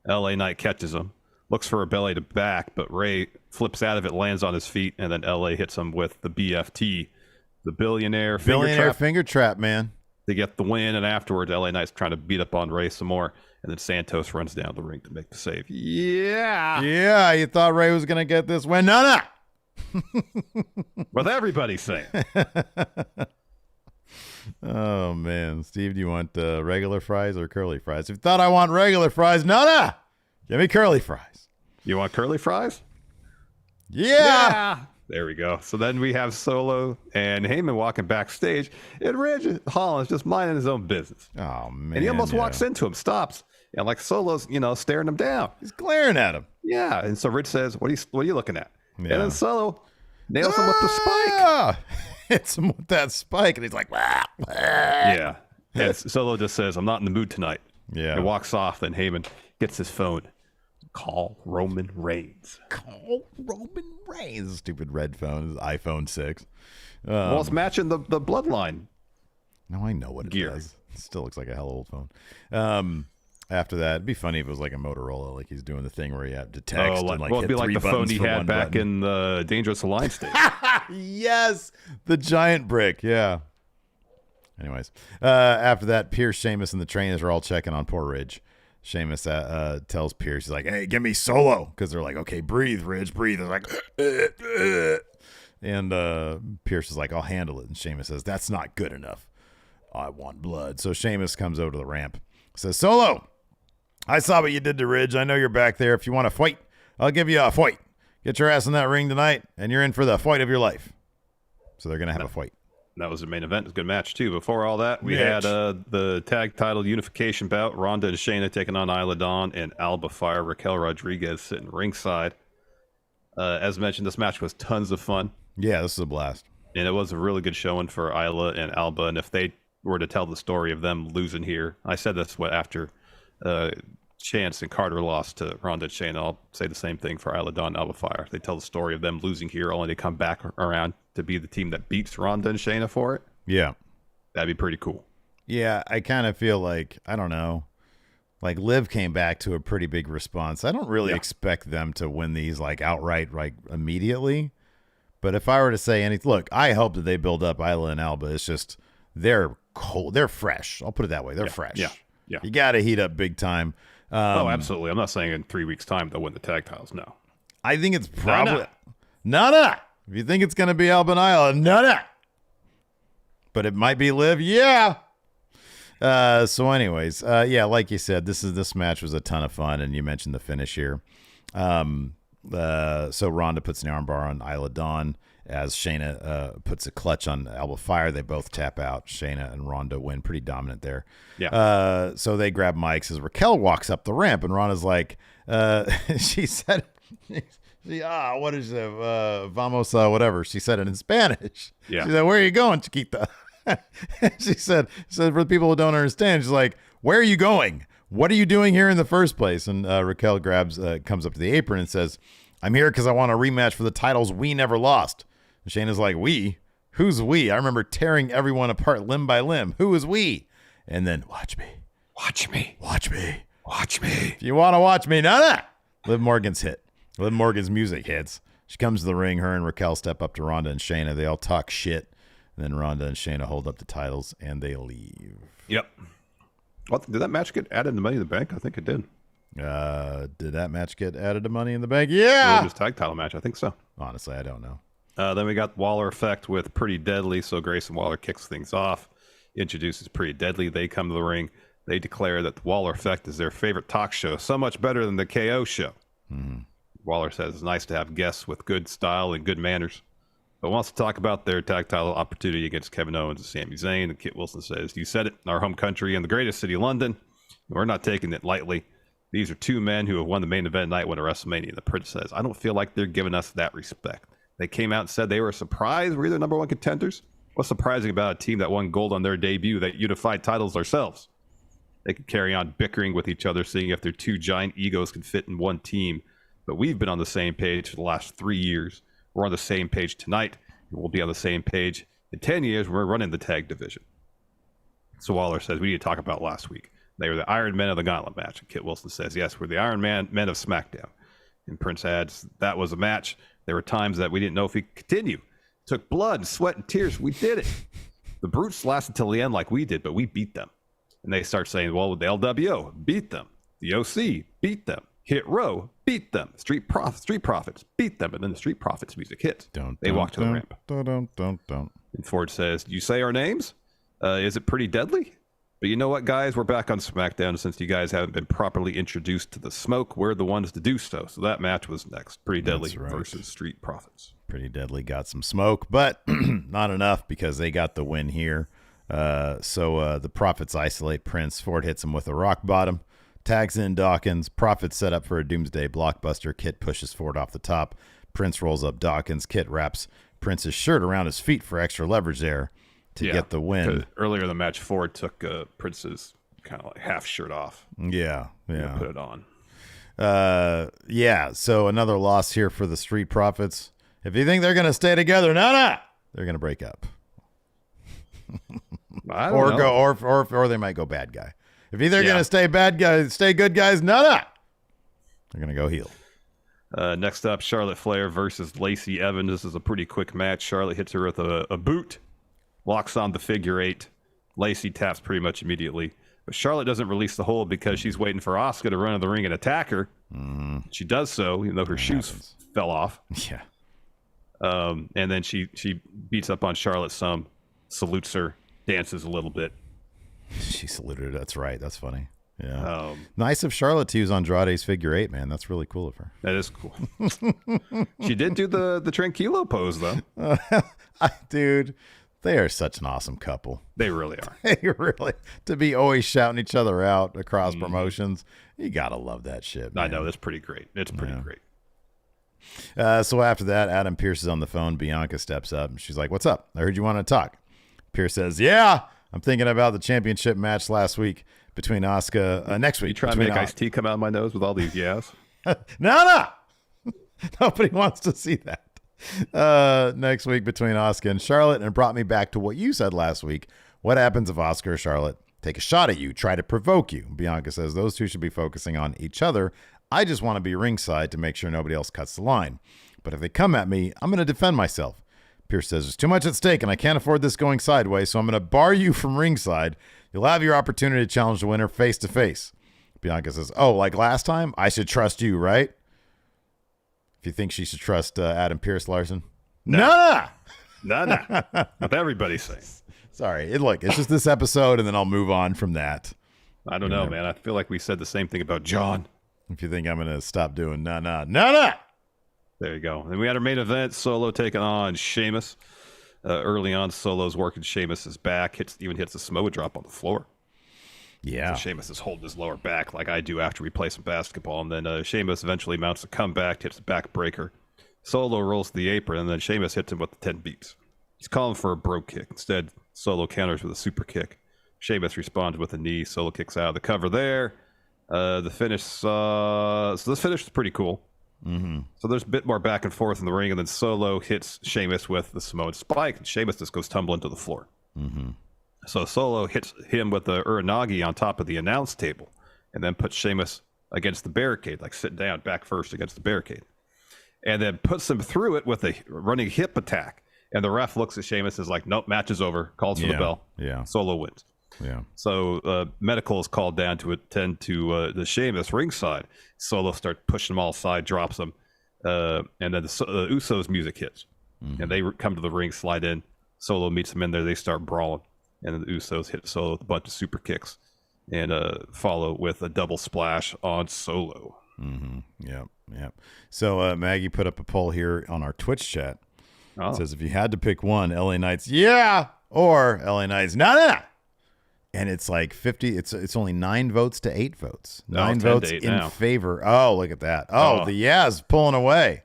S2: LA Knight catches him, looks for a belly to back, but Rey flips out of it, lands on his feet, and then LA hits him with the BFT, the billionaire
S1: finger trap, man.
S2: They get the win, and afterwards, LA Knight's trying to beat up on Rey some more, and then Santos runs down the ring to make the save.
S1: Yeah, you thought Rey was going to get this win? No.
S2: What everybody's saying.
S1: Oh, man. Steve, do you want regular fries or curly fries? If you thought I want regular fries, no. Give me curly fries.
S2: You want curly fries?
S1: Yeah.
S2: There we go. So then we have Solo and Heyman walking backstage, and Ridge Holland's just minding his own business.
S1: Oh, man.
S2: And he almost walks into him, stops, and like Solo's, staring him down.
S1: He's glaring at him.
S2: Yeah. And so Ridge says, what are you looking at? Yeah. And then Solo nails him with the spike.
S1: Hits him with that spike, and he's like,
S2: yeah. And Solo just says, I'm not in the mood tonight.
S1: Yeah.
S2: And walks off. Then Heyman gets his phone. Call Roman Reigns.
S1: Stupid red phone. His iPhone 6.
S2: Well, it's matching the Bloodline.
S1: No, I know what it
S2: gear.
S1: does. It still looks like a hell old phone. After that, it'd be funny if it was like a Motorola, like he's doing the thing where you have to text and like
S2: it'd be like the phone he had back
S1: button.
S2: in the Dangerous Alliance days.
S1: Yes, the giant brick. Yeah. Anyways, after that, Pierce, Sheamus, and the trainers are all checking on poor Ridge. Sheamus tells Pierce, he's like, "Hey, give me Solo," because they're like, "Okay, breathe, Ridge, breathe." They're like, and Pierce is like, "I'll handle it," and Sheamus says, "That's not good enough. I want blood." So Sheamus comes over to the ramp, says, "Solo, I saw what you did to Ridge. I know you're back there. If you want to fight, I'll give you a fight. Get your ass in that ring tonight, and you're in for the fight of your life." So they're going to have a fight.
S2: That was the main event. It was a good match, too. Before all that, we had the tag title unification bout. Ronda and Shayna taking on Isla Dawn and Alba Fire. Raquel Rodriguez sitting ringside. As mentioned, this match was tons of fun.
S1: Yeah, this is a blast.
S2: And it was a really good showing for Isla and Alba. And if they were to tell the story of them losing here, I said this after Chance and Carter lost to Ronda and Shayna. I'll say the same thing for Isla Dawn and Alba Fire. If they tell the story of them losing here only to come back around to be the team that beats Ronda and Shayna for it.
S1: Yeah.
S2: That'd be pretty cool.
S1: Yeah, I kind of feel like, I don't know, like Liv came back to a pretty big response. I don't really expect them to win these like outright, like immediately. But if I were to say anything, look, I hope that they build up Isla and Alba. It's just, they're cold. They're fresh. I'll put it that way. They're fresh.
S2: Yeah.
S1: You got to heat up big time.
S2: Oh, absolutely. I'm not saying in 3 weeks' time they'll win the tag titles. No.
S1: I think it's probably no. If you think it's going to be Alba and Isla, no. But it might be Liv, yeah. So, anyways, like you said, this match was a ton of fun, and you mentioned the finish here. So Ronda puts an armbar on Isla Dawn as Shayna puts a clutch on Alba Fire. They both tap out. Shayna and Ronda win, pretty dominant there.
S2: Yeah.
S1: So they grab mics as Raquel walks up the ramp, and Ronda's like, she said, what is it? Vamos, whatever. She said it in Spanish.
S2: Yeah.
S1: She said, "Where are you going, Chiquita?" She said for the people who don't understand, she's like, "Where are you going? What are you doing here in the first place?" And Raquel comes up to the apron and says, "I'm here because I want a rematch for the titles we never lost." And Shayna's like, "We? Who's we? I remember tearing everyone apart limb by limb. Who is we?" And then, "Watch me.
S2: Watch me.
S1: Watch me.
S2: Watch me.
S1: If you want to watch me, no. Liv Morgan's hit. Liv Morgan's music hits. She comes to the ring. Her and Raquel step up to Ronda and Shayna. They all talk shit. And then Ronda and Shayna hold up the titles, and they leave.
S2: Yep. Well, did that match get added to Money in the Bank? I think it did.
S1: Did that match get added to Money in the Bank? Yeah.
S2: This tag title match, I think so.
S1: Honestly, I don't know.
S2: Then we got Waller Effect with Pretty Deadly. So Grayson Waller kicks things off, introduces Pretty Deadly. They come to the ring. They declare that the Waller Effect is their favorite talk show, so much better than the KO show.
S1: Mm-hmm.
S2: Waller says it's nice to have guests with good style and good manners, but wants to talk about their tag title opportunity against Kevin Owens and Sami Zayn. And Kit Wilson says, "You said it, our home country and the greatest city, London. We're not taking it lightly. These are two men who have won the main event night win at WrestleMania." The Prince says, "I don't feel like they're giving us that respect. They came out and said they were surprised we're the number one contenders. What's surprising about a team that won gold on their debut that unified titles ourselves? They could carry on bickering with each other, seeing if their two giant egos can fit in one team. but we've been on the same page for the last 3 years. We're on the same page tonight, and we'll be on the same page in 10 years when we're running the tag division. So Waller says, we need to talk about last week. They were the Iron Men of the Gauntlet match. And Kit Wilson says, yes, we're the Iron Men of SmackDown. And Prince adds, that was a match. There were times that we didn't know if we could continue. It took blood, sweat, and tears. We did it. The Brutes lasted till the end like we did, but we beat them. And they start saying, well, the LWO beat them. The OC beat them. Hit Row beat them. Street Profits beat them. And then the Street Profits music hits. They walk to the ramp. And Ford says, do you say our names? Is it pretty deadly? But you know what, guys? We're back on SmackDown. Since you guys haven't been properly introduced to the smoke, we're the ones to do so. So that match was next. Pretty Deadly versus Street Profits.
S1: Pretty Deadly got some smoke, but not enough because they got the win here. So the Profits isolate Prince. Ford hits him with a rock bottom. Tags in Dawkins. Profits set up for a Doomsday blockbuster. Kit pushes Ford off the top. Prince rolls up Dawkins. Kit wraps Prince's shirt around his feet for extra leverage there to get the win.
S2: Earlier in the match, Ford took Prince's kind of like half shirt off.
S1: Yeah.
S2: Put it on.
S1: So another loss here for the Street Profits. If you think they're going to stay together, no, they're going to break up.
S2: I don't know.
S1: Or they might go bad guy. If either going to stay bad guys, stay good guys, no, they're going to go heel.
S2: Next up, Charlotte Flair versus Lacey Evans. This is a pretty quick match. Charlotte hits her with a boot. Locks on the figure 8. Lacey taps pretty much immediately. But Charlotte doesn't release the hold because she's waiting for Asuka to run in the ring and attack her. Mm-hmm. She does so, even though her shoes fell off.
S1: Yeah.
S2: And then she beats up on Charlotte some, salutes her, dances a little bit.
S1: She saluted her. That's right. That's funny. Yeah. Nice of Charlotte to use Andrade's figure 8, man. That's really cool of her.
S2: That is cool. She did do the Tranquilo pose, though.
S1: Dude. They are such an awesome couple.
S2: They really are.
S1: They really, to be always shouting each other out across promotions, you gotta love that shit, man.
S2: I know, that's pretty great. It's pretty great.
S1: So after that, Adam Pearce is on the phone. Bianca steps up and she's like, "What's up? I heard you want to talk." Pearce says, "Yeah, I'm thinking about the championship match last week between Asuka next week."
S2: You trying to make iced tea come out of my nose with all these yes?
S1: No. Nobody wants to see that. Next week between Asuka and Charlotte, and it brought me back to what you said last week. What happens if Asuka or Charlotte take a shot at you, try to provoke you? Bianca says those two should be focusing on each other. I just want to be ringside to make sure nobody else cuts the line. But if they come at me, I'm going to defend myself. Pearce says there's too much at stake and I can't afford this going sideways, so I'm going to bar you from ringside. You'll have your opportunity to challenge the winner face to face. Bianca says, oh, like last time? I should trust you, right? You think she should trust Adam Pearce, Larson?
S2: No. What everybody's saying.
S1: Sorry. It's just this episode, and then I'll move on from that.
S2: I don't know, man. I feel like we said the same thing about John.
S1: If you think I'm going to stop doing no.
S2: There you go. And we had our main event, Solo taking on Sheamus. Early on, Solo's working Sheamus's back. Even hits a Samoa drop on the floor.
S1: Yeah.
S2: So Sheamus is holding his lower back like I do after we play some basketball. And then Sheamus eventually mounts a comeback, hits a backbreaker. Solo rolls to the apron, and then Sheamus hits him with the 10 beats. He's calling for a bro kick. Instead, Solo counters with a super kick. Sheamus responds with a knee. Solo kicks out of the cover there. The finish. So this finish is pretty cool.
S1: Mm-hmm.
S2: So there's a bit more back and forth in the ring, and then Solo hits Sheamus with the Samoan spike, and Sheamus just goes tumbling to the floor.
S1: Mm-hmm.
S2: So Solo hits him with the Uranagi on top of the announce table and then puts Sheamus against the barricade, like sitting down back first against the barricade. And then puts him through it with a running hip attack. And the ref looks at Sheamus and is like, nope, match is over. Calls for the bell.
S1: Yeah.
S2: Solo wins.
S1: Yeah.
S2: So medical is called down to attend to the Sheamus ringside. Solo starts pushing him all aside, drops him. And then the Usos music hits. Mm-hmm. And they come to the ring, slide in. Solo meets them in there. They start brawling. And then the Usos hit Solo with a bunch of super kicks and follow with a double splash on Solo.
S1: Mm-hmm. Yep. So Maggie put up a poll here on our Twitch chat.
S2: Oh.
S1: It says if you had to pick one, LA Knights, or LA Knights, no. And it's like 50. It's only 9 votes to 8 votes. 9 votes in favor. Oh, look at that. The yeah's pulling away.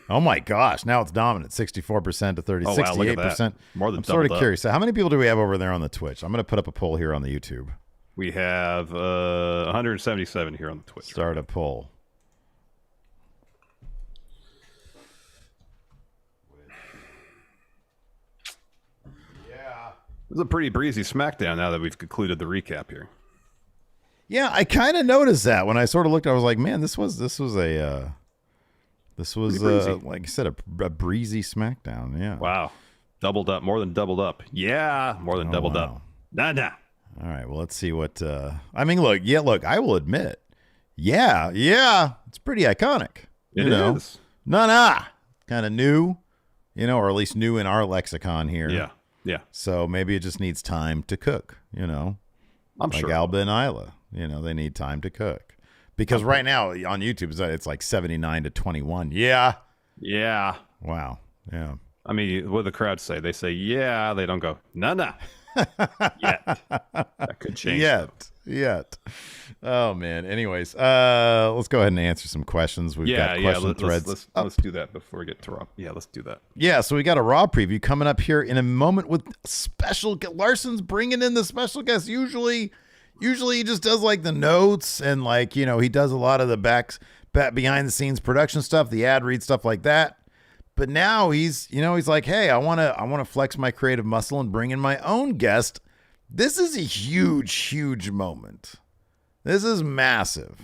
S1: Oh my gosh! Now it's dominant, 64% to 68%.
S2: More than
S1: I'm sort of curious. So how many people do we have over there on the Twitch? I'm going to put up a poll here on the YouTube.
S2: We have 177 here on the Twitch.
S1: Start a poll.
S2: was a pretty breezy SmackDown now that we've concluded the recap here.
S1: Yeah, I kind of noticed that when I sort of looked. I was like, man, this was like I said, a breezy SmackDown. Yeah.
S2: Wow. Doubled up, more than doubled up. Yeah, more than doubled up. Nah.
S1: All right, well, let's see what. I mean, look. I will admit, yeah, it's pretty iconic.
S2: It is.
S1: Kind of new, or at least new in our lexicon here.
S2: Yeah.
S1: So maybe it just needs time to cook.
S2: I'm
S1: like
S2: sure.
S1: Alba and Isla. They need time to cook because right now on YouTube it's like 79-21. Yeah. Wow. Yeah.
S2: I mean, what do the crowd say? They say, yeah. They don't go, nah. Yet. That could change.
S1: Yet. Oh, man. Anyways, let's go ahead and answer some questions. We've got question threads.
S2: Let's do that before we get to Raw. Yeah, let's do that.
S1: Yeah, so we got a Raw preview coming up here in a moment with special. Larson's bringing in the special guest. Usually he just does like the notes and like, he does a lot of the behind the scenes production stuff, the ad read stuff like that. But now he's like, hey, I want to flex my creative muscle and bring in my own guest. This is a huge moment. This is massive.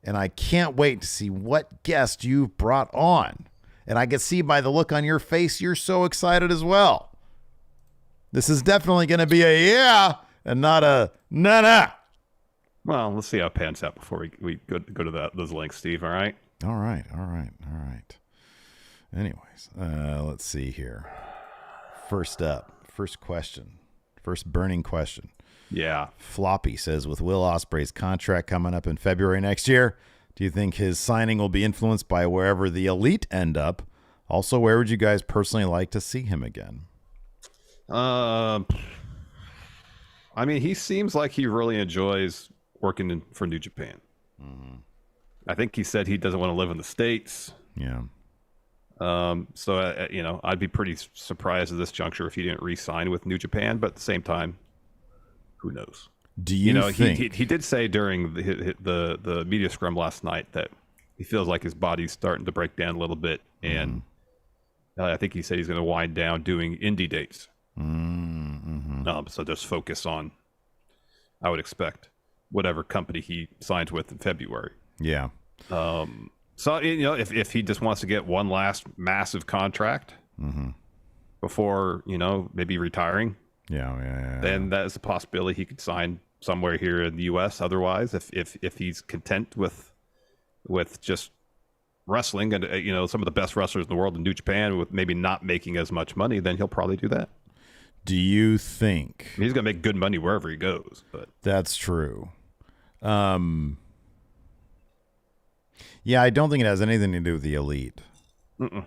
S1: And I can't wait to see what guest you've brought on. And I can see by the look on your face, you're so excited as well. This is definitely going to be a yeah and not a nah.
S2: Well, let's see how it pans out before we go to those links, Steve. All right.
S1: All right. Anyways, let's see here. First up, first burning question.
S2: Yeah.
S1: Floppy says, with Will Ospreay's contract coming up in February next year, do you think his signing will be influenced by wherever the Elite end up? Also, where would you guys personally like to see him again?
S2: I mean, he seems like he really enjoys working for New Japan.
S1: Mm-hmm.
S2: I think he said he doesn't want to live in the States.
S1: Yeah.
S2: So, I'd be pretty surprised at this juncture if he didn't re-sign with New Japan, but at the same time, who knows?
S1: Do you think...
S2: He did say during the media scrum last night that he feels like his body's starting to break down a little bit, and I think he said he's going to wind down doing indie dates.
S1: Mm-hmm.
S2: So just focus on, I would expect, whatever company he signs with in February.
S1: Yeah.
S2: So, if he just wants to get one last massive contract before, maybe retiring, then that is a possibility he could sign somewhere here in the U.S. Otherwise, if he's content with just wrestling and, some of the best wrestlers in the world in New Japan with maybe not making as much money, then he'll probably do that.
S1: Do you think...
S2: He's going to make good money wherever he goes. But
S1: that's true. Yeah, I don't think it has anything to do with the Elite.
S2: Mm-mm.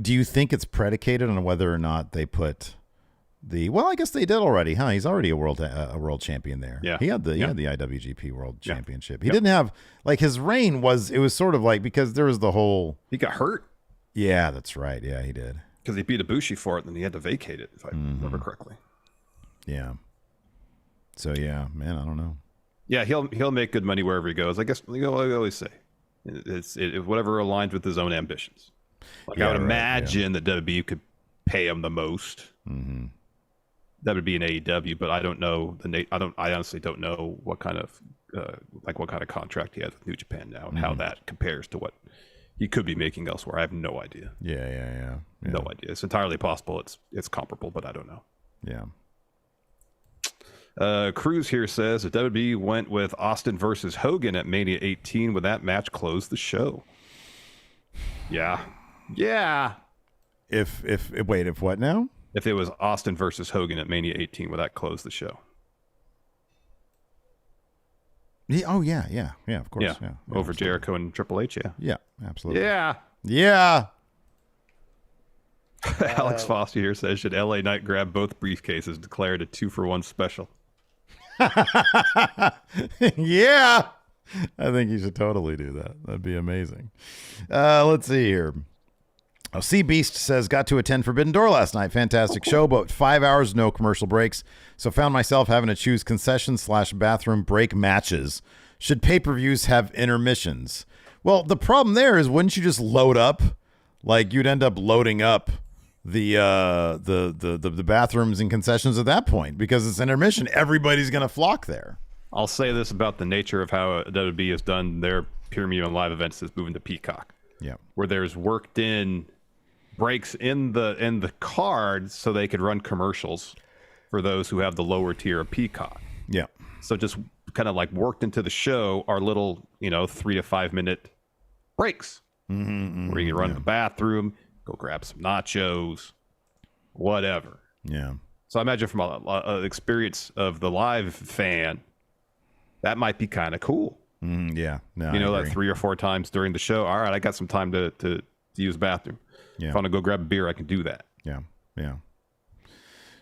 S1: Do you think it's predicated on whether or not they put the? Well, I guess they did already, huh? He's already a world champion there.
S2: Yeah,
S1: he had the IWGP World Championship. He didn't have his reign was sort of because there was the whole.
S2: He got hurt.
S1: Yeah, that's right. Yeah, he did.
S2: Because he beat Ibushi for it, and then he had to vacate it, if I remember correctly.
S1: Yeah. So yeah, man, I don't know.
S2: Yeah, he'll make good money wherever he goes. I guess I always say, it's whatever aligns with his own ambitions. I would imagine that WWE could pay him the most.
S1: Mm-hmm.
S2: That would be an AEW, but I don't know I honestly don't know what kind of contract he has with New Japan now and how that compares to what he could be making elsewhere. I have no idea.
S1: Yeah.
S2: No idea. It's entirely possible. It's comparable, but I don't know.
S1: Yeah.
S2: Cruz here says that WWE went with Austin versus Hogan at Mania 18. Would that match close the show? Yeah.
S1: If what now?
S2: If it was Austin versus Hogan at Mania 18, would that close the show?
S1: Yeah. Oh yeah. Of course. Yeah.
S2: Over
S1: absolutely.
S2: Jericho and Triple H. Yeah.
S1: Yeah. Absolutely.
S2: Yeah. Alex Foster here says, should LA Knight grab both briefcases, declare it a 2-for-1 special?
S1: Yeah, I think you should totally do that. That'd be amazing. Let's see here. Sea Beast says, got to attend Forbidden Door last night. Fantastic show, but 5 hours, no commercial breaks. So found myself having to choose concession/bathroom break matches. Should pay-per-views have intermissions? Well, the problem there is, wouldn't you just load up? Like, you'd end up loading up the bathrooms and concessions at that point because it's intermission. Everybody's going to flock there.
S2: I'll say this about the nature of how WWE has done their premium live events is moving to Peacock.
S1: Yeah,
S2: where there's worked in breaks in the card so they could run commercials for those who have the lower tier of Peacock.
S1: Yeah.
S2: So just kind of like worked into the show are little 3 to 5 minute breaks where you can run to the bathroom, go grab some nachos, whatever.
S1: Yeah.
S2: So I imagine from a experience of the live fan, that might be kind of cool.
S1: Yeah. No,
S2: that 3 or 4 times during the show. All right, I got some time to use the bathroom.
S1: Yeah.
S2: If I want to go grab a beer, I can do that.
S1: Yeah. Yeah.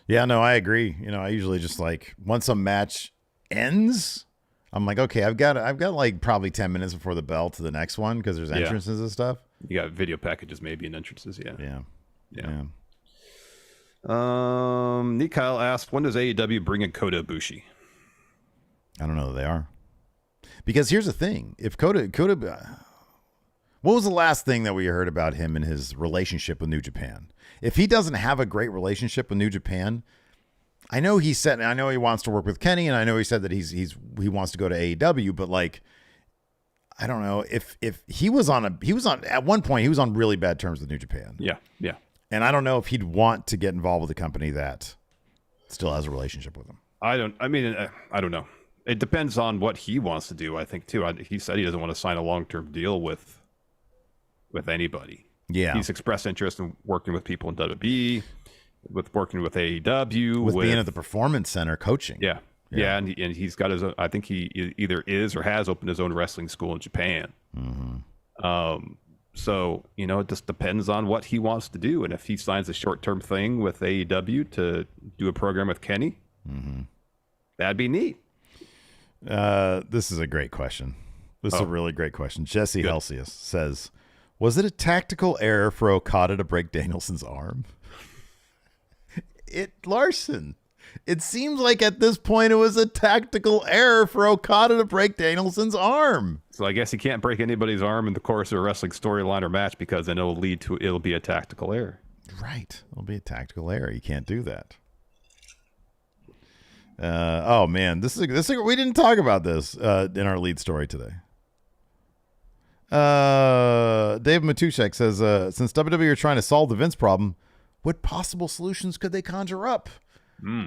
S1: Yeah, no, I agree. I usually just like once a match ends, I'm like, okay, I've got like probably 10 minutes before the bell to the next one because there's entrances and stuff.
S2: You got video packages maybe and entrances,
S1: Yeah.
S2: Nikyle asked, when does AEW bring in Kota Ibushi?
S1: I don't know who they are. Because here's the thing. If Kota what was the last thing that we heard about him and his relationship with New Japan? If he doesn't have a great relationship with New Japan, I know he wants to work with Kenny, and I know he said that he wants to go to AEW, but like, I don't know if he was on at one point he was on really bad terms with New Japan.
S2: Yeah.
S1: And I don't know if he'd want to get involved with a company that still has a relationship with him.
S2: I don't know. It depends on what he wants to do, I think, too. He said he doesn't want to sign a long-term deal with anybody.
S1: Yeah.
S2: He's expressed interest in working with people in WWE, with working with AEW.
S1: With being at the Performance Center coaching.
S2: Yeah. And he's got his own, I think he either is or has opened his own wrestling school in Japan. So, it just depends on what he wants to do. And if he signs a short-term thing with AEW to do a program with Kenny, that'd be neat.
S1: This is a great question. This is a really great question. Jesse Helsius says, was it a tactical error for Okada to break Danielson's arm? Larson, it seems like at this point it was a tactical error for Okada to break Danielson's arm.
S2: So I guess he can't break anybody's arm in the course of a wrestling storyline or match because then it'll be a tactical error.
S1: Right. It'll be a tactical error. You can't do that. Oh man, this is we didn't talk about this in our lead story today. Dave Matushek says, since WWE are trying to solve the Vince problem, what possible solutions could they conjure up?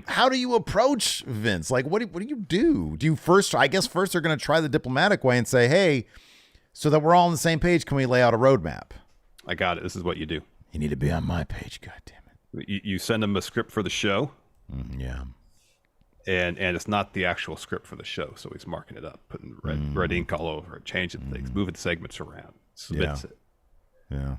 S1: How do you approach Vince? Like, what do you do? Do you first they're going to try the diplomatic way and say, hey, so that we're all on the same page, can we lay out a roadmap?
S2: I got it. This is what you do.
S1: You need to be on my page. God damn
S2: it. You send him a script for the show.
S1: Yeah.
S2: And it's not the actual script for the show, so he's marking it up, putting red ink all over it, changing things, moving segments around, submits it.
S1: Yeah.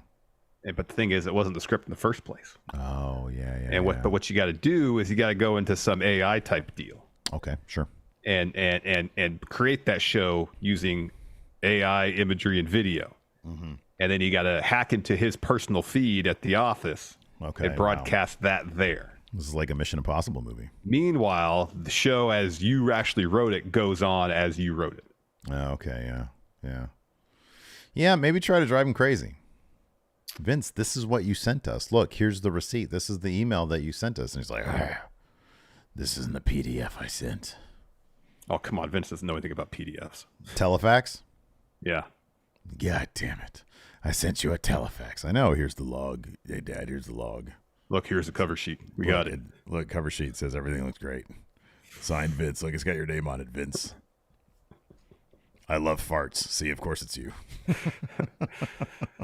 S2: But the thing is, it wasn't the script in the first place.
S1: Oh, yeah.
S2: And what you got to do is you got to go into some AI type deal.
S1: Okay, sure.
S2: And create that show using AI imagery and video. And then you got to hack into his personal feed at the office and broadcast that there.
S1: This is like a Mission Impossible movie.
S2: Meanwhile, the show as you actually wrote it goes on as you wrote it.
S1: Okay, yeah. Yeah, maybe try to drive him crazy. Vince, this is what you sent us. Look, here's the receipt. This is the email that you sent us. And he's like, this isn't the PDF I sent.
S2: Oh, come on. Vince doesn't know anything about PDFs.
S1: Telefax?
S2: Yeah.
S1: God damn it. I sent you a telefax. I know. Here's the log. Hey, Dad, here's the log.
S2: Look, here's the cover sheet. We got it.
S1: Look, cover sheet says everything looks great. Signed Vince. Look, it's got your name on it, Vince. I love farts. See, of course it's you.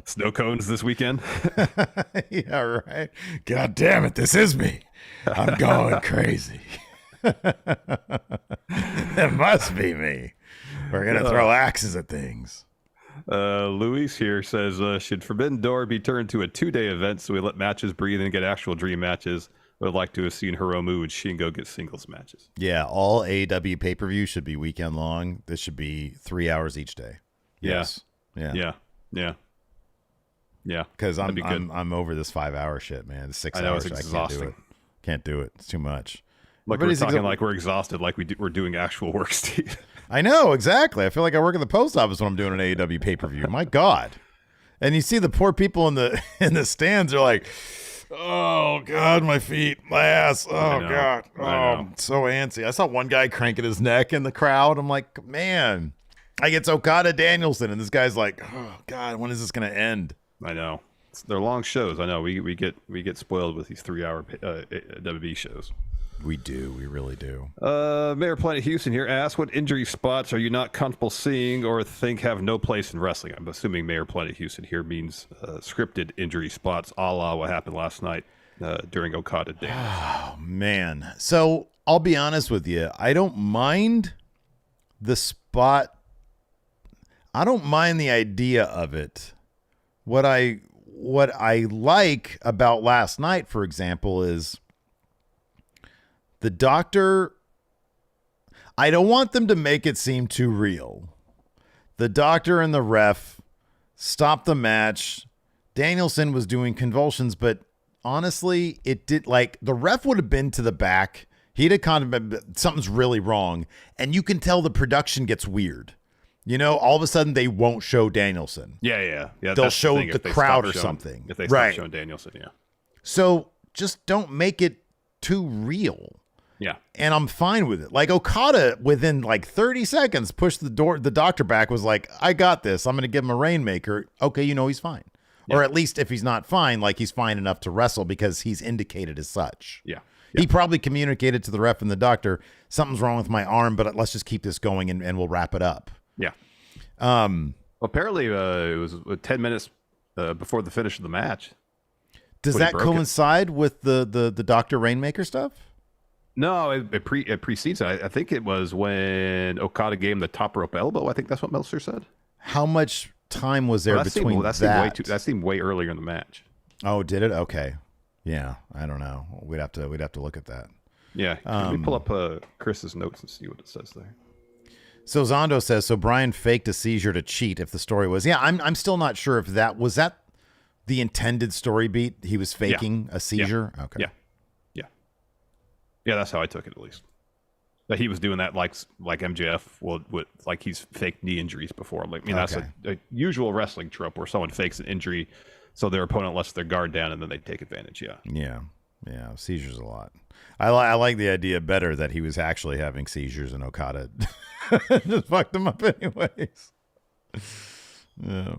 S2: Snow cones this weekend?
S1: Yeah, right. God damn it, this is me. I'm going crazy. It must be me. We're going to throw axes at things.
S2: Luis here says, should Forbidden Door be turned to a 2-day event so we let matches breathe and get actual dream matches? I would like to have seen Hiromu and Shingo get singles matches.
S1: Yeah, all AEW pay-per-views should be weekend long. This should be 3 hours each day. Yes.
S2: Yeah.
S1: Because I'm over this 5 hour shit, man. The 6 hours.
S2: It's exhausting.
S1: Can't do it. It's too much.
S2: Like we're talking like we're exhausted, like we're doing actual work, Steve.
S1: I know, exactly. I feel like I work at the post office when I'm doing an AEW pay-per-view. My God. And you see the poor people in the stands are like, Oh God, my feet, my ass. Oh God, I'm so antsy. I saw one guy cranking his neck in the crowd. I'm like, man, like it's Okada Danielson, and this guy's like, oh God, when is this gonna end?
S2: I know. They're long shows. I know. We get spoiled with these 3-hour WWE shows.
S1: We do. We really do.
S2: Mayor Planet Houston here asks, what injury spots are you not comfortable seeing or think have no place in wrestling? I'm assuming Mayor Planet Houston here means scripted injury spots, a la what happened last night during Okada Day.
S1: Oh, man. So I'll be honest with you. I don't mind the spot. I don't mind the idea of it. What I like about last night, for example, is the doctor, I don't want them to make it seem too real. The doctor and the ref stopped the match. Danielson was doing convulsions, but honestly, it did, like, the ref would have been to the back. He'd have kind of been, something's really wrong. And you can tell the production gets weird. You know, all of a sudden they won't show Danielson.
S2: Yeah.
S1: They'll show the crowd or something.
S2: If they stop showing Danielson, yeah.
S1: So just don't make it too real.
S2: Yeah.
S1: And I'm fine with it. Like Okada, within like 30 seconds, pushed the doctor back, was like, I got this. I'm going to give him a Rainmaker. Okay, you know he's fine. Yeah. Or at least if he's not fine, like he's fine enough to wrestle because he's indicated as such.
S2: Yeah.
S1: He probably communicated to the ref and the doctor, something's wrong with my arm, but let's just keep this going and we'll wrap it up.
S2: Yeah. Apparently, it was 10 minutes before the finish of the match.
S1: Does that coincide with the Dr. Rainmaker stuff?
S2: No, it precedes it. I think it was when Okada gave him the top rope elbow. I think that's what Meltzer said.
S1: How much time was there between that?
S2: That seemed way earlier in the match.
S1: Oh, did it? Okay. Yeah, I don't know. We'd have to look at that.
S2: Yeah. Can we pull up Chris's notes and see what it says there?
S1: So Zondo says, so Brian faked a seizure to cheat if the story was. Yeah, I'm still not sure if that was the intended story beat. He was faking a seizure.
S2: Yeah. Okay. Yeah, that's how I took it, at least. That he was doing that like MJF would like he's faked knee injuries before. Like, I mean, that's a usual wrestling trope where someone fakes an injury so their opponent lets their guard down and then they take advantage.
S1: Yeah, seizures a lot. I like the idea better that he was actually having seizures and Okada just fucked him up anyways. Yeah.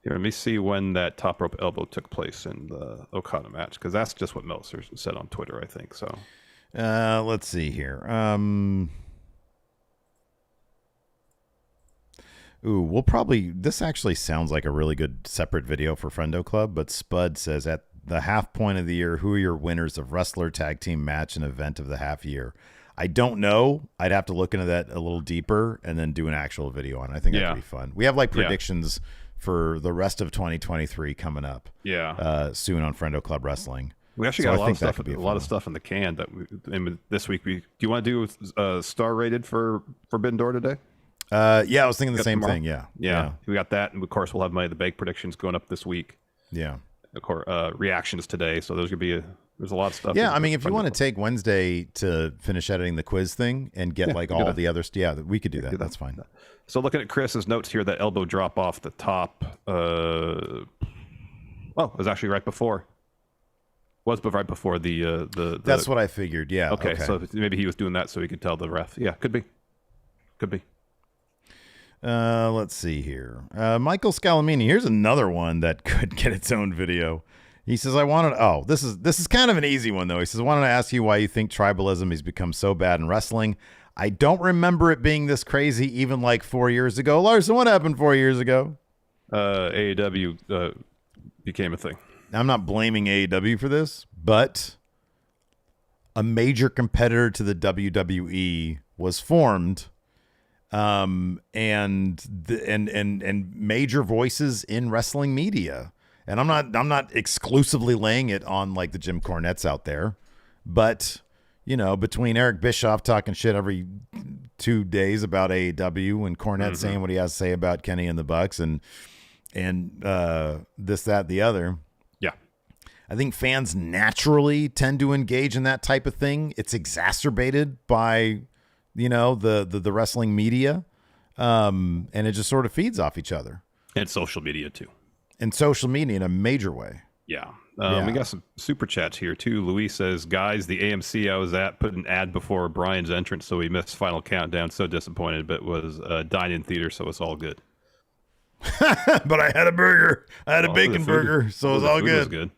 S2: Here, let me see when that top rope elbow took place in the Okada match, because that's just what Meltzer said on Twitter, I think. So,
S1: let's see here. We'll probably. This actually sounds like a really good separate video for Friendo Club, but Spud says at the half point of the year, who are your winners of wrestler tag team match and event of the half year? I don't know. I'd have to look into that a little deeper and then do an actual video on it. I think that'd be fun. We have like predictions for the rest of 2023 coming up. Soon on Friendo Club Wrestling.
S2: We actually got a lot of stuff in the can that this week. Do you want to do star rated for Forbidden Door today?
S1: Yeah, I was thinking the same thing. Yeah.
S2: We got that, and of course we'll have Money in the Bank predictions going up this week.
S1: Yeah.
S2: Of course, reactions today. So there's a lot of stuff.
S1: Yeah, I mean, if you want to take Wednesday to finish editing the quiz thing and get like all the other stuff, we could do that. That's fine.
S2: So looking at Chris's notes here, that elbow drop off the top. It was actually right before. Right before the.
S1: That's what I figured. Yeah.
S2: Okay, so maybe he was doing that so he could tell the ref. Yeah, could be.
S1: Let's see here. Michael Scalamini. Here's another one that could get its own video. He says, this is kind of an easy one, though. He says, I wanted to ask you why you think tribalism has become so bad in wrestling. I don't remember it being this crazy even like 4 years ago. Larson, what happened 4 years ago?
S2: AEW became a thing.
S1: I'm not blaming AEW for this, but a major competitor to the WWE was formed. And major voices in wrestling media. And I'm not exclusively laying it on like the Jim Cornettes out there, but between Eric Bischoff talking shit every 2 days about AEW and Cornette saying what he has to say about Kenny and the Bucks and this, that, the other.
S2: Yeah.
S1: I think fans naturally tend to engage in that type of thing. It's exacerbated by the wrestling media, and it just sort of feeds off each other.
S2: And social media too.
S1: And social media in a major way.
S2: Yeah. We got some super chats here too. Luis says, guys, the AMC I was at put an ad before Brian's entrance, so we missed Final Countdown. So disappointed, but was dine-in theater, so it's all good.
S1: But I had a burger. I had a bacon burger, so it was all good.
S2: Good.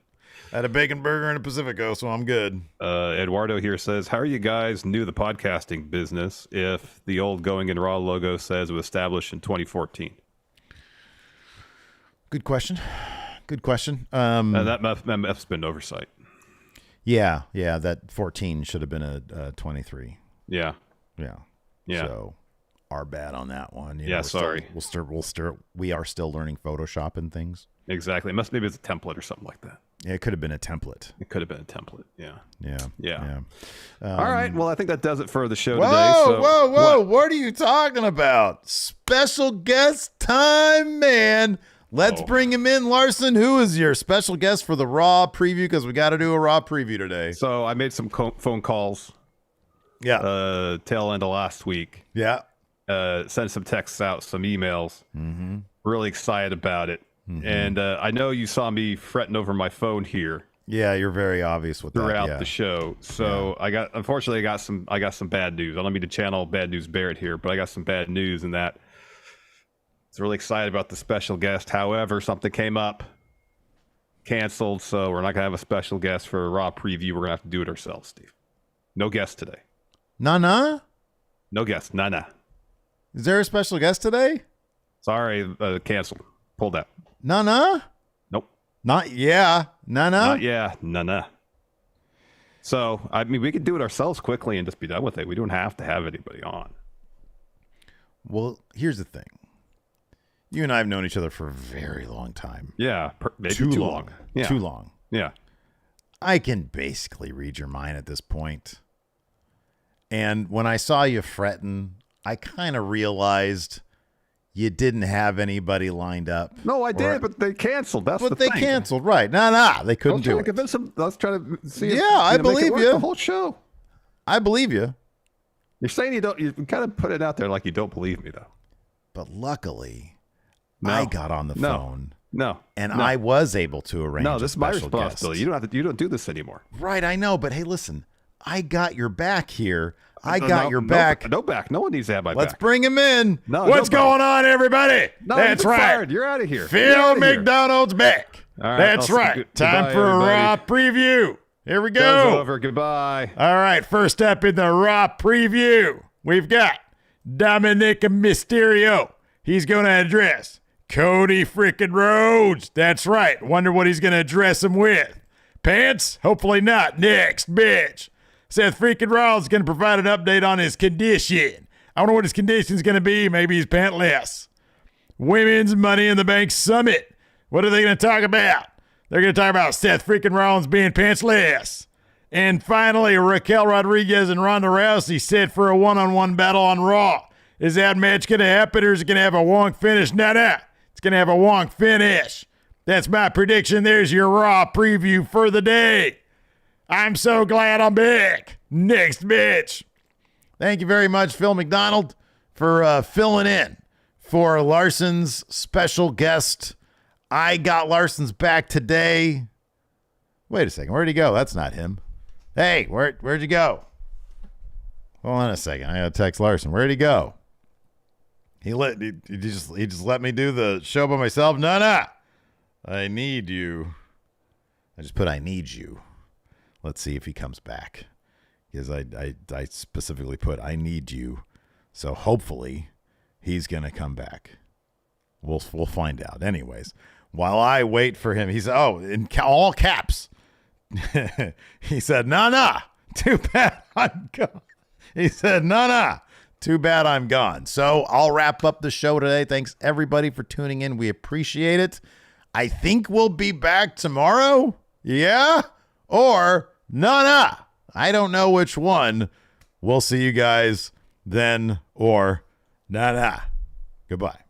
S1: I had a bacon burger and a Pacifico, so I'm good.
S2: Eduardo here says, how are you guys new to the podcasting business if the old Going in Raw logo says it was established in 2014?
S1: Good question.
S2: That's been oversight.
S1: Yeah, that 14 should have been a 23.
S2: Yeah.
S1: So our bad on that one.
S2: Sorry.
S1: We are still learning Photoshop and things.
S2: Exactly. Maybe it's a template or something like that.
S1: Yeah, it could have been a template.
S2: Yeah. All right. Well, I think that does it for the show today.
S1: Whoa. What are you talking about? Special guest time, man. Let's bring him in, Larson. Who is your special guest for the Raw preview? Because we got to do a Raw preview today.
S2: So I made some phone calls.
S1: Yeah.
S2: Tail end of last week.
S1: Yeah.
S2: Sent some texts out, some emails.
S1: Mm-hmm.
S2: Really excited about it. Mm-hmm. And I know you saw me fretting over my phone here.
S1: Yeah, you're very obvious with
S2: throughout
S1: that.
S2: the show. So I got some bad news. I don't mean to channel Bad News Barrett here, but I got some bad news in that. I was really excited about the special guest. However, something came up, canceled. So we're not gonna have a special guest for a Raw preview. We're gonna have to do it ourselves, Steve. No guest today.
S1: No
S2: guest. Nah.
S1: Is there a special guest today?
S2: Sorry, canceled. Pulled out.
S1: No.
S2: Nope.
S1: Not yeah. No.
S2: Not yeah. No. So I mean, we could do it ourselves quickly and just be done with it. We don't have to have anybody on.
S1: Well, here's the thing. You and I have known each other for a very long time.
S2: Yeah, maybe
S1: too long.
S2: Yeah.
S1: Too long.
S2: Yeah.
S1: I can basically read your mind at this point. And when I saw you fretting, I kind of realized you didn't have anybody lined up.
S2: No, I did, but they canceled. That's the thing.
S1: But they canceled, right. No, they couldn't do it.
S2: I was trying to see if,
S1: I believe you.
S2: The whole show.
S1: I believe you.
S2: You're saying you don't, you kind of put it out there like you don't believe me, though.
S1: But luckily, I got on the phone. And
S2: no.
S1: I was able to arrange.
S2: No, this is my responsibility.
S1: Guest.
S2: You don't do this anymore.
S1: Right, I know, but hey, listen, I got your back here. I got your back.
S2: No back. No one needs to have my back.
S1: Let's bring him in. What's going on, everybody?
S2: No,
S1: that's right.
S2: Fired. You're out of here.
S1: Phil McDonald's back. All right, that's right. Time for a Raw preview. Here we go.
S2: Show's over. Goodbye.
S1: All right, first up in the Raw preview, we've got Dominic Mysterio. He's going to address Cody freaking Rhodes. That's right. Wonder what he's going to address him with. Pants? Hopefully not. Next, bitch. Seth freaking Rollins is going to provide an update on his condition. I wonder what his condition is going to be. Maybe he's pantless. Women's Money in the Bank Summit. What are they going to talk about? They're going to talk about Seth freaking Rollins being pantsless. And finally, Raquel Rodriguez and Ronda Rousey set for a one-on-one battle on Raw. Is that match going to happen, or is it going to have a wonk finish? No. It's going to have a wonk finish. That's my prediction. There's your Raw preview for the day. I'm so glad I'm back. Next, bitch. Thank you very much, Phil McDonald, for filling in for Larson's special guest. I got Larson's back today. Wait a second. Where'd he go? That's not him. Hey, where'd you go? Hold on a second. I gotta text Larson. Where'd he go? He just let me do the show by myself? No. I need you. I just put I need you. Let's see if he comes back. Because I specifically put I need you. So hopefully he's going to come back. We'll find out. Anyways, while I wait for him, he's in all caps. He said, nah. Too bad I'm gone. He said, nah. Too bad I'm gone. So I'll wrap up the show today. Thanks everybody for tuning in. We appreciate it. I think we'll be back tomorrow. Yeah? Or nah. I don't know which one. We'll see you guys then or nah. Goodbye.